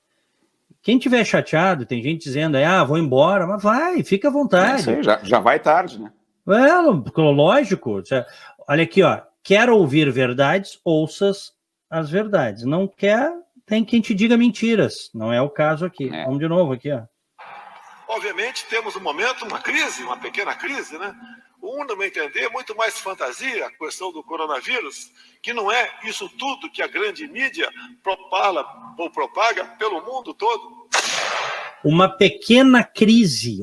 Quem tiver chateado, tem gente dizendo, vou embora, mas vai, fica à vontade. Isso aí, já vai tarde, né? Lógico. Olha aqui, ó. Quer ouvir verdades, ouças as verdades. Não quer, tem quem te diga mentiras. Não é o caso aqui. Vamos de novo aqui, ó. Obviamente, temos um momento, uma pequena crise, né? Um, no meu entender, é muito mais fantasia a questão do coronavírus, que não é isso tudo que a grande mídia propaga pelo mundo todo. Uma pequena crise,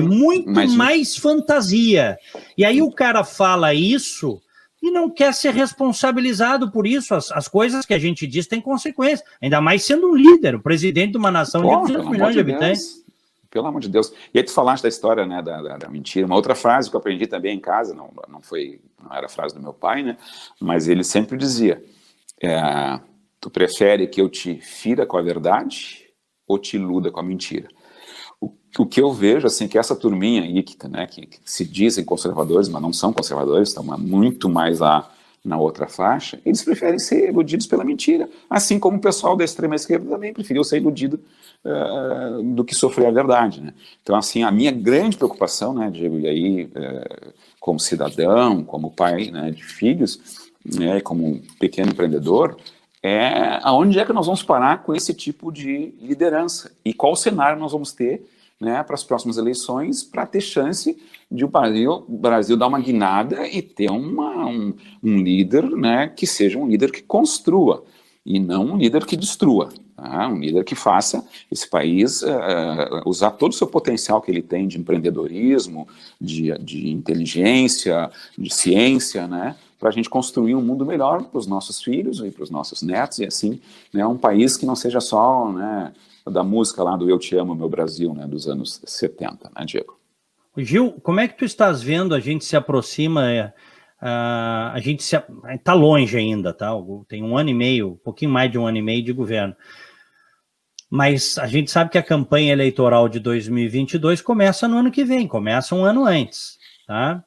muito mais fantasia. E aí o cara fala isso e não quer ser responsabilizado por isso. As coisas que a gente diz têm consequências, ainda mais sendo um líder, o presidente de uma nação de 200 milhões de habitantes. Pelo amor de Deus. E aí tu falaste da história, né, da mentira. Uma outra frase que eu aprendi também em casa, não era a frase do meu pai, né, mas ele sempre dizia, tu prefere que eu te fira com a verdade ou te iluda com a mentira? O que eu vejo, assim, que essa turminha aí, que se dizem conservadores, mas não são conservadores, estão muito mais lá na outra faixa, eles preferem ser iludidos pela mentira, assim como o pessoal da extrema esquerda também preferiu ser iludido do que sofrer a verdade, né? Então, assim, a minha grande preocupação, né, Diego, e aí, como cidadão, como pai, né, de filhos, né, como um pequeno empreendedor, aonde é que nós vamos parar com esse tipo de liderança? E qual cenário nós vamos ter, né, para as próximas eleições, para ter chance de o Brasil dar uma guinada e ter um líder, né, que seja um líder que construa, e não um líder que destrua. Tá? Um líder que faça esse país usar todo o seu potencial que ele tem de empreendedorismo, de inteligência, de ciência, né, para a gente construir um mundo melhor para os nossos filhos e para os nossos netos, e assim, né, um país que não seja só, né, da música lá do Eu Te Amo, Meu Brasil, né, dos anos 70, né, Diego? Gil, como é que tu estás vendo? A gente se aproxima, a gente está longe ainda, tá? Tem 1 ano e meio, um pouquinho mais de 1 ano e meio de governo. Mas a gente sabe que a campanha eleitoral de 2022 começa no ano que vem, começa um ano antes, tá?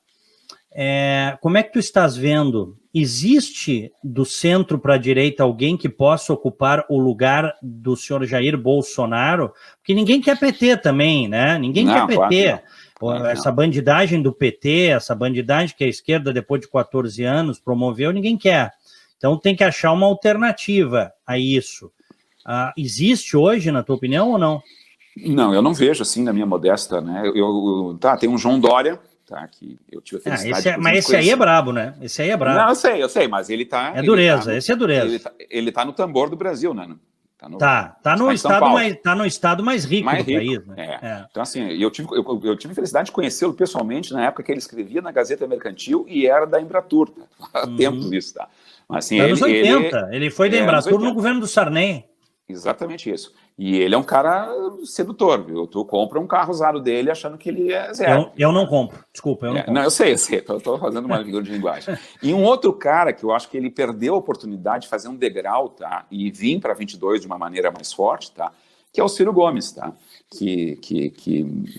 Como é que tu estás vendo? Existe do centro para a direita alguém que possa ocupar o lugar do senhor Jair Bolsonaro? Porque ninguém quer PT também, né? Ninguém quer PT. Essa bandidagem do PT, essa bandidagem que a esquerda, depois de 14 anos, promoveu, ninguém quer. Então tem que achar uma alternativa a isso. Existe hoje, na tua opinião, ou não? Não, eu não vejo assim, na minha modesta, né? Tem um João Dória, tá, que eu tive a felicidade mas esse aí é brabo, né? Esse aí é brabo. Não, eu sei, mas ele tá... É dureza, esse é dureza. Ele tá no tambor do Brasil, né? Tá no estado mais rico do país, né? Então, assim, eu tive a felicidade de conhecê-lo pessoalmente na época que ele escrevia na Gazeta Mercantil e era da Embratur, tá? Há tempos isso, tá? Mas, assim, anos 80, ele foi da Embratur no governo do Sarney. Exatamente isso. E ele é um cara sedutor, viu? Tu compra um carro usado dele achando que ele é zero. Eu não compro, desculpa, eu não compro. Não, eu sei, tô fazendo uma figura de linguagem. E um outro cara que eu acho que ele perdeu a oportunidade de fazer um degrau, tá? E vir para 22 de uma maneira mais forte, tá? Que é o Ciro Gomes, tá? Que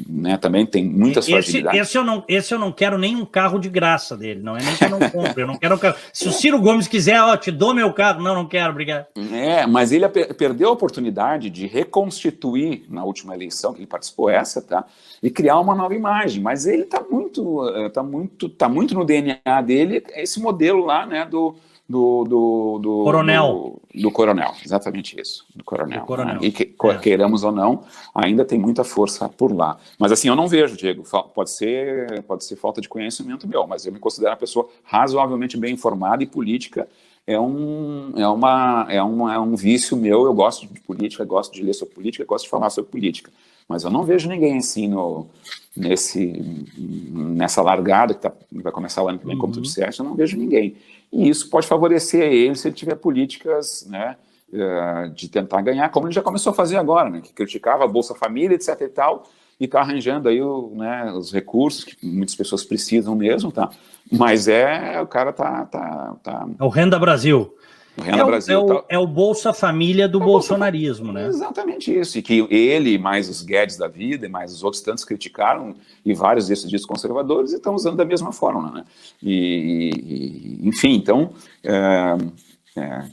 né, também tem muitas fragilidades. Esse eu não quero nem um carro de graça dele, não é nem que eu não compro, eu não quero um carro. Se o Ciro Gomes quiser, te dou meu carro, não quero, obrigado. Mas ele perdeu a oportunidade de reconstituir na última eleição que ele participou tá? E criar uma nova imagem, mas ele tá muito no DNA dele esse modelo lá, né, do Coronel. Do Coronel, exatamente isso, do Coronel. Né? E queiramos ou não, ainda tem muita força por lá. Mas assim, eu não vejo, Diego, pode ser falta de conhecimento meu, mas eu me considero uma pessoa razoavelmente bem informada, e política é um vício meu. Eu gosto de política, gosto de ler sobre política, gosto de falar sobre política. Mas eu não vejo ninguém assim nessa largada que vai começar o ano que vem, como tu disseste, eu não vejo ninguém. E isso pode favorecer ele se ele tiver políticas, né, de tentar ganhar, como ele já começou a fazer agora, né, que criticava a Bolsa Família, etc. e tal, e está arranjando aí os recursos que muitas pessoas precisam mesmo, tá? Mas o cara tá... É o Renda Brasil. É o Bolsa Família do bolsonarismo, né? Exatamente isso. E que ele, mais os Guedes da vida, e mais os outros tantos criticaram, e vários desses ditos conservadores, estão usando da mesma forma, né? Enfim, então,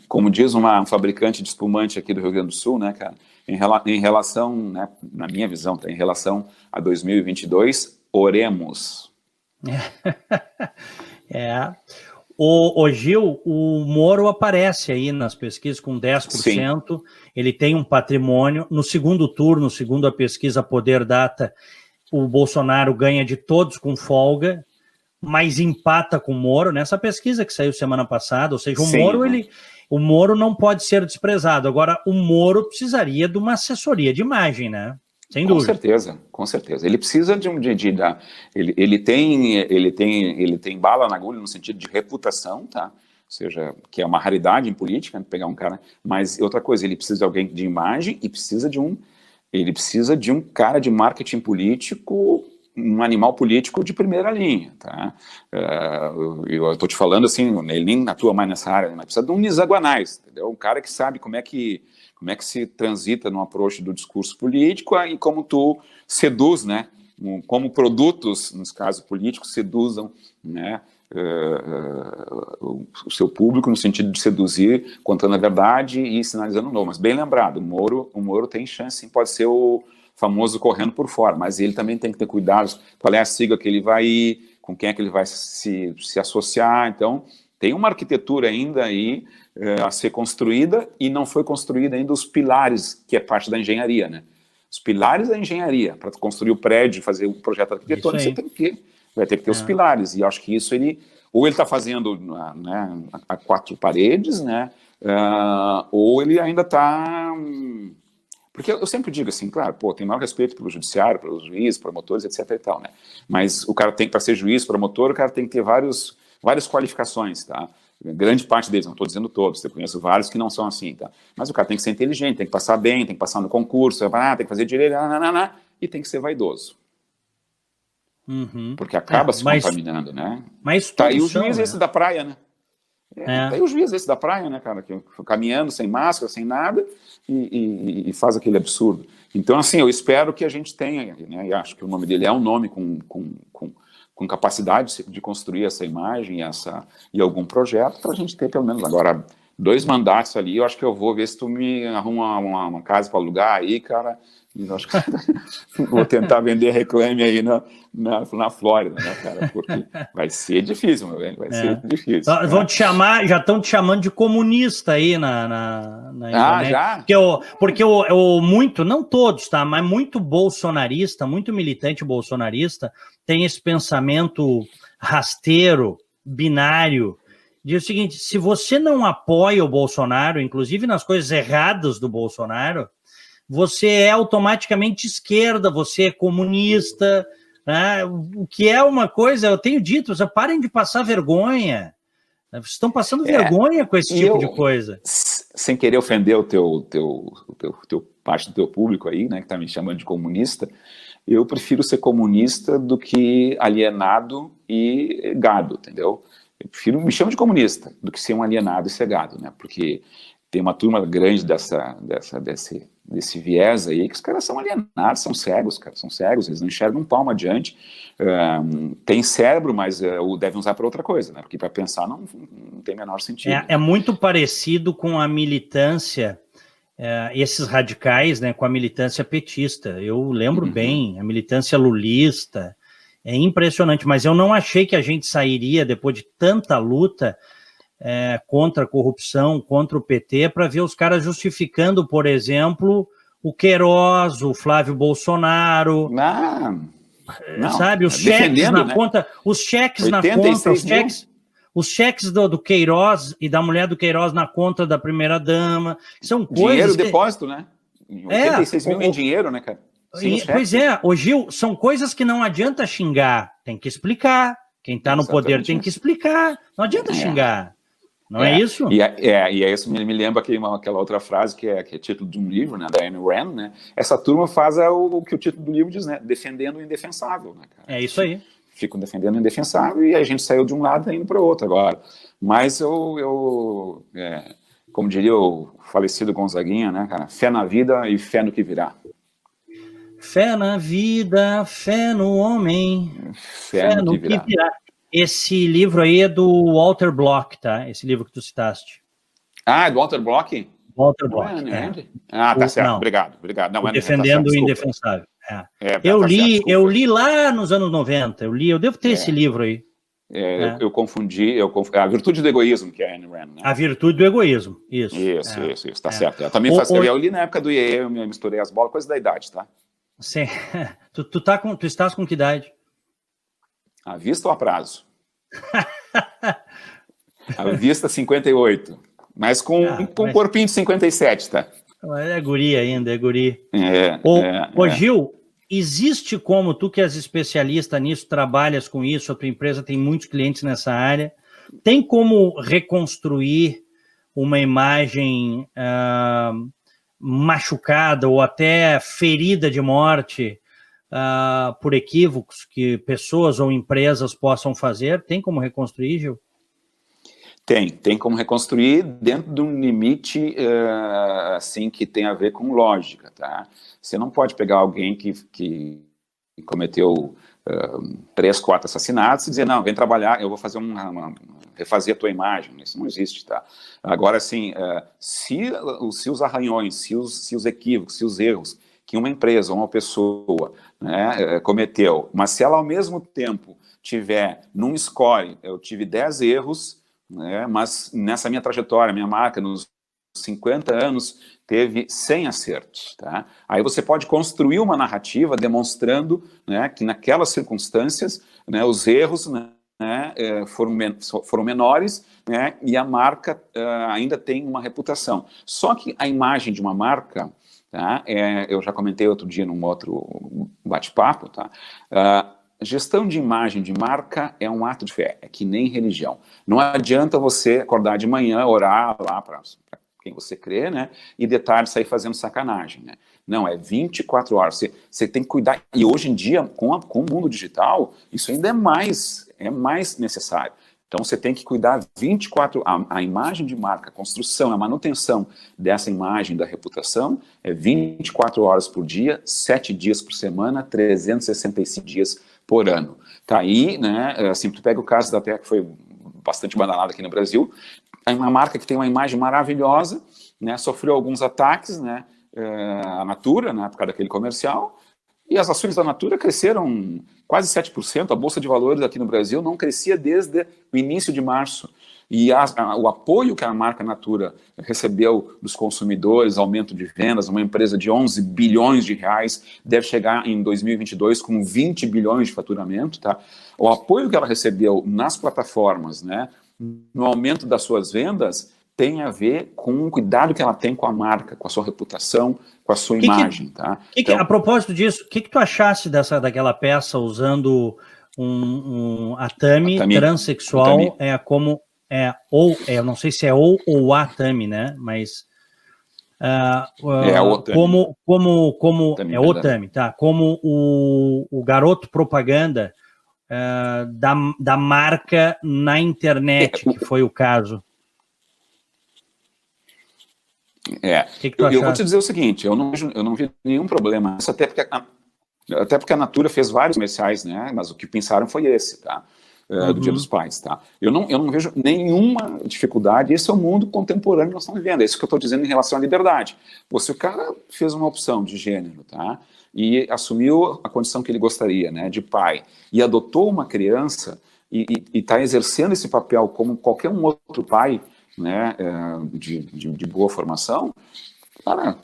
como diz um fabricante de espumante aqui do Rio Grande do Sul, né, cara, em relação, né, na minha visão, em relação a 2022, oremos. O Gil, o Moro aparece aí nas pesquisas com 10%, Sim. Ele tem um patrimônio. No segundo turno, segundo a pesquisa Poder Data, o Bolsonaro ganha de todos com folga, mas empata com o Moro, nessa pesquisa que saiu semana passada, ou seja, o Moro não pode ser desprezado. Agora, o Moro precisaria de uma assessoria de imagem, né? Sem dúvida. Com certeza. Ele precisa ele tem bala na agulha no sentido de reputação, tá? Ou seja, que é uma raridade em política, né, pegar um cara. Mas outra coisa, ele precisa de alguém de imagem e precisa de um cara de marketing político, um animal político de primeira linha, tá? Eu estou te falando assim, ele nem atua mais nessa área, mas precisa de um Nizam Guanais, entendeu? Um cara que sabe como é que se transita no approach do discurso político e como tu seduz, né? Como produtos, nos casos políticos, seduzam, né? O seu público no sentido de seduzir, contando a verdade e sinalizando o novo. Mas bem lembrado, o Moro tem chance, sim, pode ser o famoso correndo por fora, mas ele também tem que ter cuidado, qual é a sigla que ele vai ir, com quem é que ele vai se associar. Então, tem uma arquitetura ainda aí a ser construída e não foi construída ainda os pilares, que é parte da engenharia, né? Os pilares da engenharia, para construir o prédio, fazer o projeto arquitetônico, você vai ter que ter os pilares, e eu acho que isso ele está fazendo, né, a quatro paredes, né, ou ele ainda está... Porque eu sempre digo assim, claro, tem maior respeito pelo judiciário, pelos juízes, promotores, etc e tal, né? Mas o cara tem, para ser juiz, promotor, o cara tem que ter várias qualificações, tá? Grande parte deles, não estou dizendo todos, eu conheço vários que não são assim, tá? Mas o cara tem que ser inteligente, tem que passar bem, tem que passar no concurso, tem que fazer direito, e tem que ser vaidoso. Porque acaba se contaminando, né? Mas tá aí o juiz esse da praia, né? Tá aí o juiz esse da praia, né, cara, que caminhando sem máscara, sem nada, e faz aquele absurdo. Então, assim, eu espero que a gente tenha, né, e acho que o nome dele é um nome com capacidade de construir essa imagem e algum projeto para a gente ter, pelo menos, agora, 2 mandatos ali. Eu acho que eu vou ver se tu me arruma uma casa para alugar aí, cara. Eu acho que vou tentar vender Reclame aí na Flórida, né, cara? Porque vai ser difícil, meu velho, vai ser difícil. Vão te chamar, já estão te chamando de comunista aí na internet. Já? Porque muito, não todos, tá? Mas muito bolsonarista, muito militante bolsonarista tem esse pensamento rasteiro, binário. Diz o seguinte: se você não apoia o Bolsonaro, inclusive nas coisas erradas do Bolsonaro, você é automaticamente esquerda, você é comunista, né? O que é uma coisa, eu tenho dito, parem de passar vergonha. Vocês estão passando vergonha com esse tipo de coisa. Sem querer ofender o teu parte do teu público aí, né, que está me chamando de comunista, eu prefiro ser comunista do que alienado e gado, entendeu? Eu prefiro me chamar de comunista do que ser um alienado e ser gado, né? Porque tem uma turma grande desse viés aí, que os caras são alienados, são cegos, cara, são cegos, eles não enxergam um palmo adiante. Tem cérebro, mas devem usar para outra coisa, né? Porque para pensar não tem menor sentido. É muito parecido com a militância, esses radicais, né, com a militância petista. Eu lembro bem, a militância lulista, é impressionante, mas eu não achei que a gente sairia, depois de tanta luta, contra a corrupção, contra o PT, para ver os caras justificando, por exemplo, o Queiroz, o Flávio Bolsonaro, sabe, os cheques na conta, os cheques na conta, os cheques do Queiroz e da mulher do Queiroz na conta da primeira-dama, são coisas... Dinheiro, depósito, né? 86 mil em dinheiro, né, cara? Pois é, ô Gil, são coisas que não adianta xingar, tem que explicar. Quem está no poder tem que explicar, não adianta xingar. Não é isso? E isso me lembra aquela outra frase que é título de um livro, né, da Ayn Rand, né? Essa turma faz o que o título do livro diz, né? Defendendo o indefensável, né, cara? É isso aí. Ficam defendendo o indefensável e a gente saiu de um lado e indo para o outro agora. Mas como diria o falecido Gonzaguinha, né, cara? Fé na vida e fé no que virá. Fé na vida, fé no homem, fé no que virá. Esse livro aí é do Walter Block, tá? Esse livro que tu citaste. É do Walter Block? Walter Block. Tá certo. Não, obrigado. Não, Defendendo o indefensável. Eu li lá nos anos 90. Eu devo ter esse livro aí. Eu confundi. A Virtude do Egoísmo, que é a Ayn Rand, né? A Virtude do Egoísmo, isso. Isso, tá certo. Eu também eu li na época do IE, eu misturei as bolas, coisa da idade, tá? Sim. Tu estás com que idade? À vista ou a prazo? À vista, 58. Mas com um corpinho de 57, tá? É guri ainda, é guri. Ô, Gil, existe como, tu que és especialista nisso, trabalhas com isso, a tua empresa tem muitos clientes nessa área, tem como reconstruir uma imagem machucada ou até ferida de morte por equívocos que pessoas ou empresas possam fazer? Tem como reconstruir, Gil? Tem como reconstruir dentro de um limite assim, que tem a ver com lógica, tá? Você não pode pegar alguém que cometeu 3, 4 assassinatos e dizer, não, vem trabalhar, eu vou fazer refazer a tua imagem. Isso não existe, tá? Agora, assim, se os arranhões, se os equívocos, se os erros que uma empresa ou uma pessoa, né, cometeu, mas se ela ao mesmo tempo tiver num score, eu tive 10 erros, né, mas nessa minha trajetória, minha marca, nos 50 anos, teve 100 acertos. Tá? Aí você pode construir uma narrativa demonstrando, né, que naquelas circunstâncias, né, os erros, né, foram menores, né, e a marca ainda tem uma reputação. Só que a imagem de uma marca, tá, eu já comentei outro dia num outro bate-papo, tá? Gestão de imagem de marca é um ato de fé, é que nem religião. Não adianta você acordar de manhã, orar lá para quem você crê, né, e de tarde sair fazendo sacanagem, né? Não, é 24 horas, você tem que cuidar, e hoje em dia, com o mundo digital, isso ainda é mais necessário. Então você tem que cuidar 24 horas, a imagem de marca, a construção, a manutenção dessa imagem da reputação é 24 horas por dia, 7 dias por semana, 365 dias por ano. Tá aí, né, assim, tu pega o caso da Teca, que foi bastante badalado aqui no Brasil, é uma marca que tem uma imagem maravilhosa, né, sofreu alguns ataques, né, a Natura, na época daquele comercial, e as ações da Natura cresceram quase 7%, a Bolsa de Valores aqui no Brasil não crescia desde o início de março. E o apoio que a marca Natura recebeu dos consumidores, aumento de vendas, uma empresa de 11 bilhões de reais, deve chegar em 2022 com 20 bilhões de faturamento, tá? O apoio que ela recebeu nas plataformas, né, no aumento das suas vendas, tem a ver com o cuidado que ela tem com a marca, com a sua reputação, com a sua imagem, tá? Então, a propósito disso, o que tu achaste daquela peça usando a Tami transexual, eu não sei se é ou a Tami, né? Mas o Tami. É o Tami, tá? Como o garoto propaganda da marca na internet, que foi o caso. Eu vou te dizer o seguinte, eu não vi nenhum problema, até porque a Natura fez vários comerciais, né, mas o que pensaram foi esse, tá, do Dia dos Pais, tá. Eu não vejo nenhuma dificuldade, esse é o mundo contemporâneo que nós estamos vivendo, é isso que eu estou dizendo em relação à liberdade. Se o cara fez uma opção de gênero, tá, e assumiu a condição que ele gostaria, né, de pai, e adotou uma criança, e está exercendo esse papel como qualquer um outro pai, né, de boa formação, cara,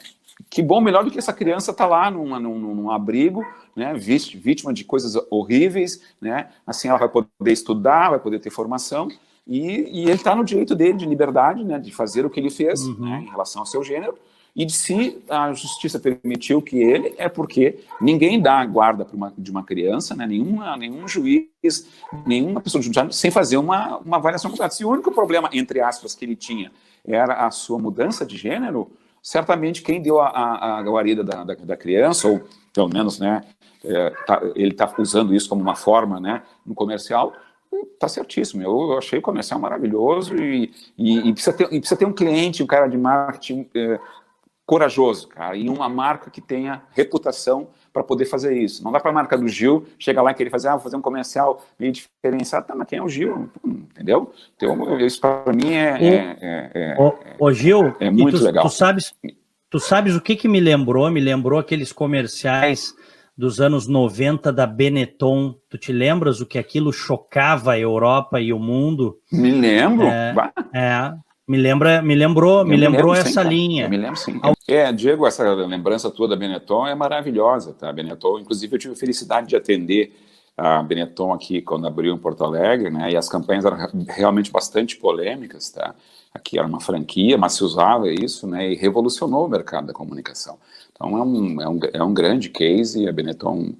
que bom, melhor do que essa criança tá lá num abrigo, né, vítima de coisas horríveis, né, assim ela vai poder estudar, vai poder ter formação, e ele está no direito dele de liberdade, né, de fazer o que ele fez, né, em relação ao seu gênero, e se a justiça permitiu que ele, é porque ninguém dá guarda de uma criança, né, nenhum juiz, nenhuma pessoa do judiciário, sem fazer uma avaliação completa. Se o único problema, entre aspas, que ele tinha era a sua mudança de gênero, certamente quem deu a guarida da criança, ou pelo menos, né, ele está usando isso como uma forma, né, no comercial, está certíssimo. Eu achei o comercial maravilhoso e precisa ter um cliente, um cara de marketing corajoso, cara, e uma marca que tenha reputação para poder fazer isso. Não dá para a marca do Gil chegar lá e querer fazer, vou fazer um comercial meio diferenciado, tá, mas quem é o Gil? Entendeu? Então, isso para mim Gil, é muito legal. Tu sabes o que me lembrou? Me lembrou aqueles comerciais dos anos 90 da Benetton. Tu te lembras o que aquilo chocava a Europa e o mundo? Me lembro. Me lembrou essa sim, cara. linha. Eu me lembro, sim. Diego, essa lembrança tua da Benetton é maravilhosa, tá? A Benetton, inclusive, eu tive a felicidade de atender a Benetton aqui quando abriu em Porto Alegre, né? E as campanhas eram realmente bastante polêmicas, tá? Aqui era uma franquia, mas se usava isso, né? E revolucionou o mercado da comunicação. Então é um grande case, e a Benetton,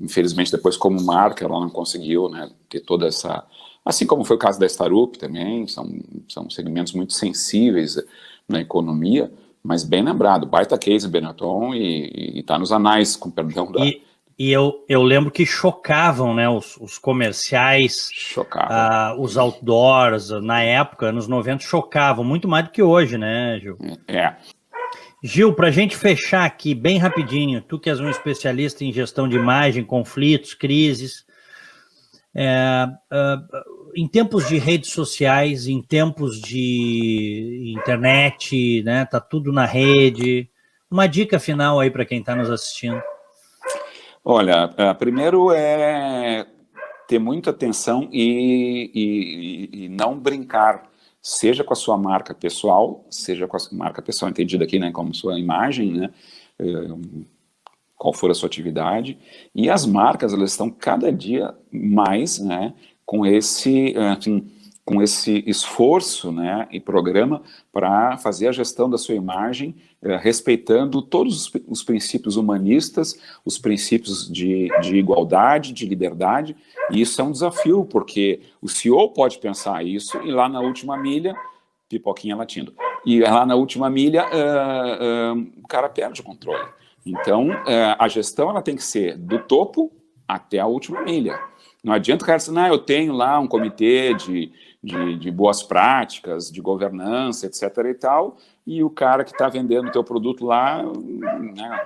infelizmente, depois como marca, ela não conseguiu, né, ter toda essa... Assim como foi o caso da Starup também, são segmentos muito sensíveis na economia, mas bem lembrado, baita case Benetton e está nos anais, com perdão da... E eu lembro que chocavam, né, os comerciais, os outdoors, na época, anos 90, chocavam, muito mais do que hoje, né, Gil? Gil, para a gente fechar aqui bem rapidinho, tu que és um especialista em gestão de imagem, conflitos, crises, em tempos de redes sociais, em tempos de internet, né, tá tudo na rede, uma dica final aí para quem está nos assistindo. Olha, primeiro é ter muita atenção e não brincar, seja com a sua marca pessoal, seja com a sua marca pessoal entendida aqui, né, como sua imagem, né, qual for a sua atividade, e as marcas, elas estão cada dia mais, né, com esse esforço, né, e programa para fazer a gestão da sua imagem, respeitando todos os princípios humanistas, os princípios de igualdade, de liberdade, e isso é um desafio, porque o CEO pode pensar isso e lá na última milha, pipoquinha latindo, e lá na última milha o cara perde o controle. Então, a gestão ela tem que ser do topo até a última milha. Não adianta o cara dizer, eu tenho lá um comitê de boas práticas, de governança, etc. e tal, e o cara que está vendendo o teu produto lá, né,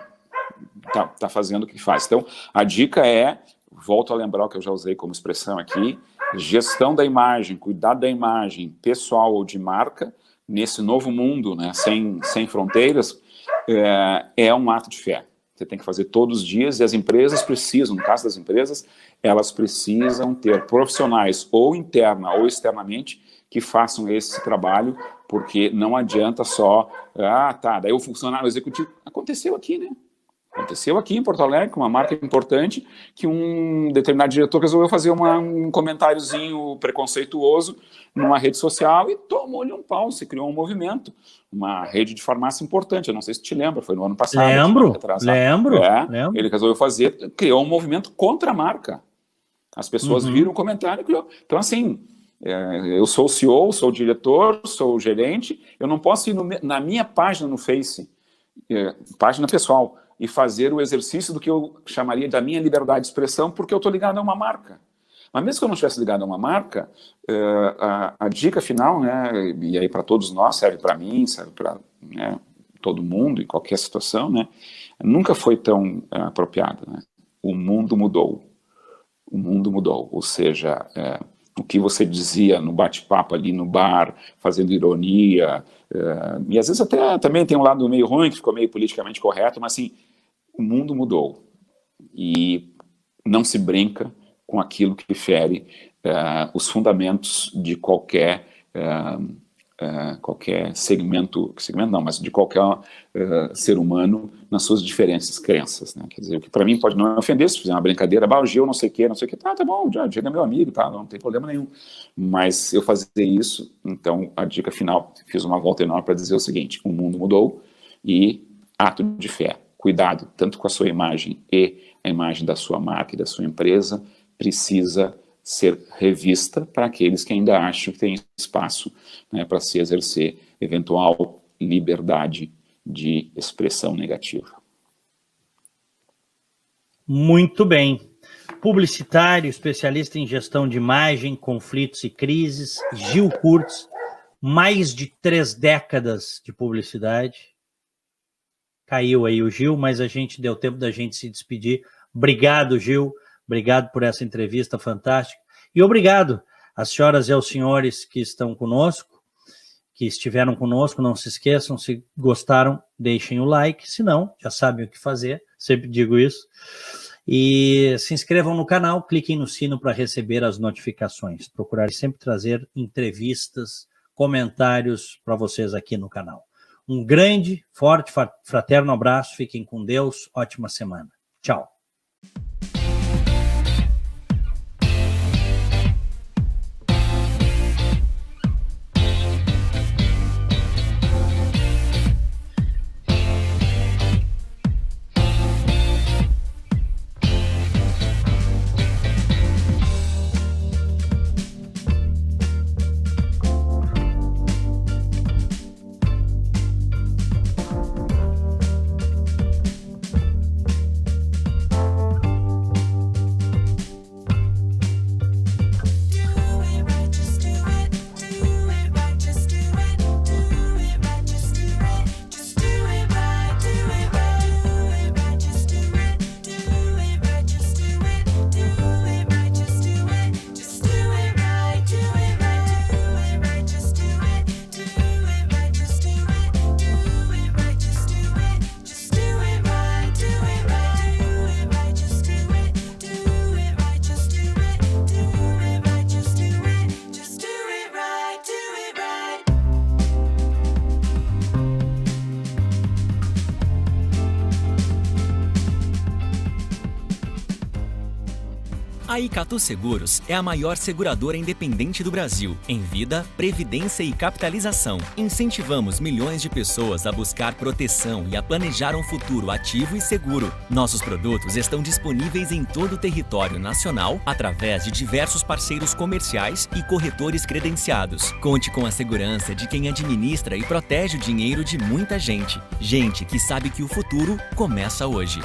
tá fazendo o que faz. Então, a dica é, volto a lembrar o que eu já usei como expressão aqui, gestão da imagem, cuidado da imagem pessoal ou de marca, nesse novo mundo, né, sem fronteiras, é um ato de fé. Você tem que fazer todos os dias, e as empresas precisam, no caso das empresas, elas precisam ter profissionais ou interna ou externamente que façam esse trabalho, porque não adianta só, daí o funcionário executivo, aconteceu aqui, né? Aconteceu aqui em Porto Alegre, com uma marca importante, que um determinado diretor resolveu fazer um comentáriozinho preconceituoso numa rede social e tomou-lhe um pau, se criou um movimento. Uma rede de farmácia importante, eu não sei se te lembra, foi no ano passado. Lembro. Ele resolveu fazer, criou um movimento contra a marca. As pessoas viram o comentário e criou. Então, assim, eu sou o CEO, sou o diretor, sou o gerente, eu não posso ir na minha página no Face, página pessoal, e fazer o exercício do que eu chamaria da minha liberdade de expressão, porque eu estou ligado a uma marca. Mas mesmo que eu não estivesse ligado a uma marca, a dica final, né, e aí para todos nós, serve para mim, serve para, né, todo mundo, em qualquer situação, né, nunca foi tão apropriada. Né? O mundo mudou. O mundo mudou. Ou seja, o que você dizia no bate-papo ali no bar, fazendo ironia, e às vezes até também tem um lado meio ruim, que ficou meio politicamente correto, mas assim, o mundo mudou. E não se brinca com aquilo que fere os fundamentos de qualquer segmento não, mas de qualquer ser humano nas suas diferentes crenças, né? Quer dizer, o que para mim pode não ofender, se fizer uma brincadeira, o Gil não sei o que, tá bom, já é meu amigo, tá, não tem problema nenhum. Mas eu fazer isso, então a dica final, fiz uma volta enorme para dizer o seguinte: o mundo mudou e ato de fé, cuidado tanto com a sua imagem e a imagem da sua marca e da sua empresa, precisa ser revista para aqueles que ainda acham que tem espaço, né, para se exercer eventual liberdade de expressão negativa. Muito bem. Publicitário, especialista em gestão de imagem, conflitos e crises, Gil Kurtz, mais de 3 décadas de publicidade. Caiu aí o Gil, mas deu tempo da gente se despedir. Obrigado, Gil. Obrigado por essa entrevista fantástica. E obrigado às senhoras e aos senhores que estão conosco, que estiveram conosco. Não se esqueçam, se gostaram, deixem o like. Se não, já sabem o que fazer. Sempre digo isso. E se inscrevam no canal, cliquem no sino para receber as notificações. Procurar sempre trazer entrevistas comentários para vocês aqui no canal. Um grande, forte, fraterno abraço, fiquem com Deus, ótima semana. Tchau. A Icatu Seguros é a maior seguradora independente do Brasil, em vida, previdência e capitalização. Incentivamos milhões de pessoas a buscar proteção e a planejar um futuro ativo e seguro. Nossos produtos estão disponíveis em todo o território nacional através de diversos parceiros comerciais e corretores credenciados. Conte com a segurança de quem administra e protege o dinheiro de muita gente. Gente que sabe que o futuro começa hoje.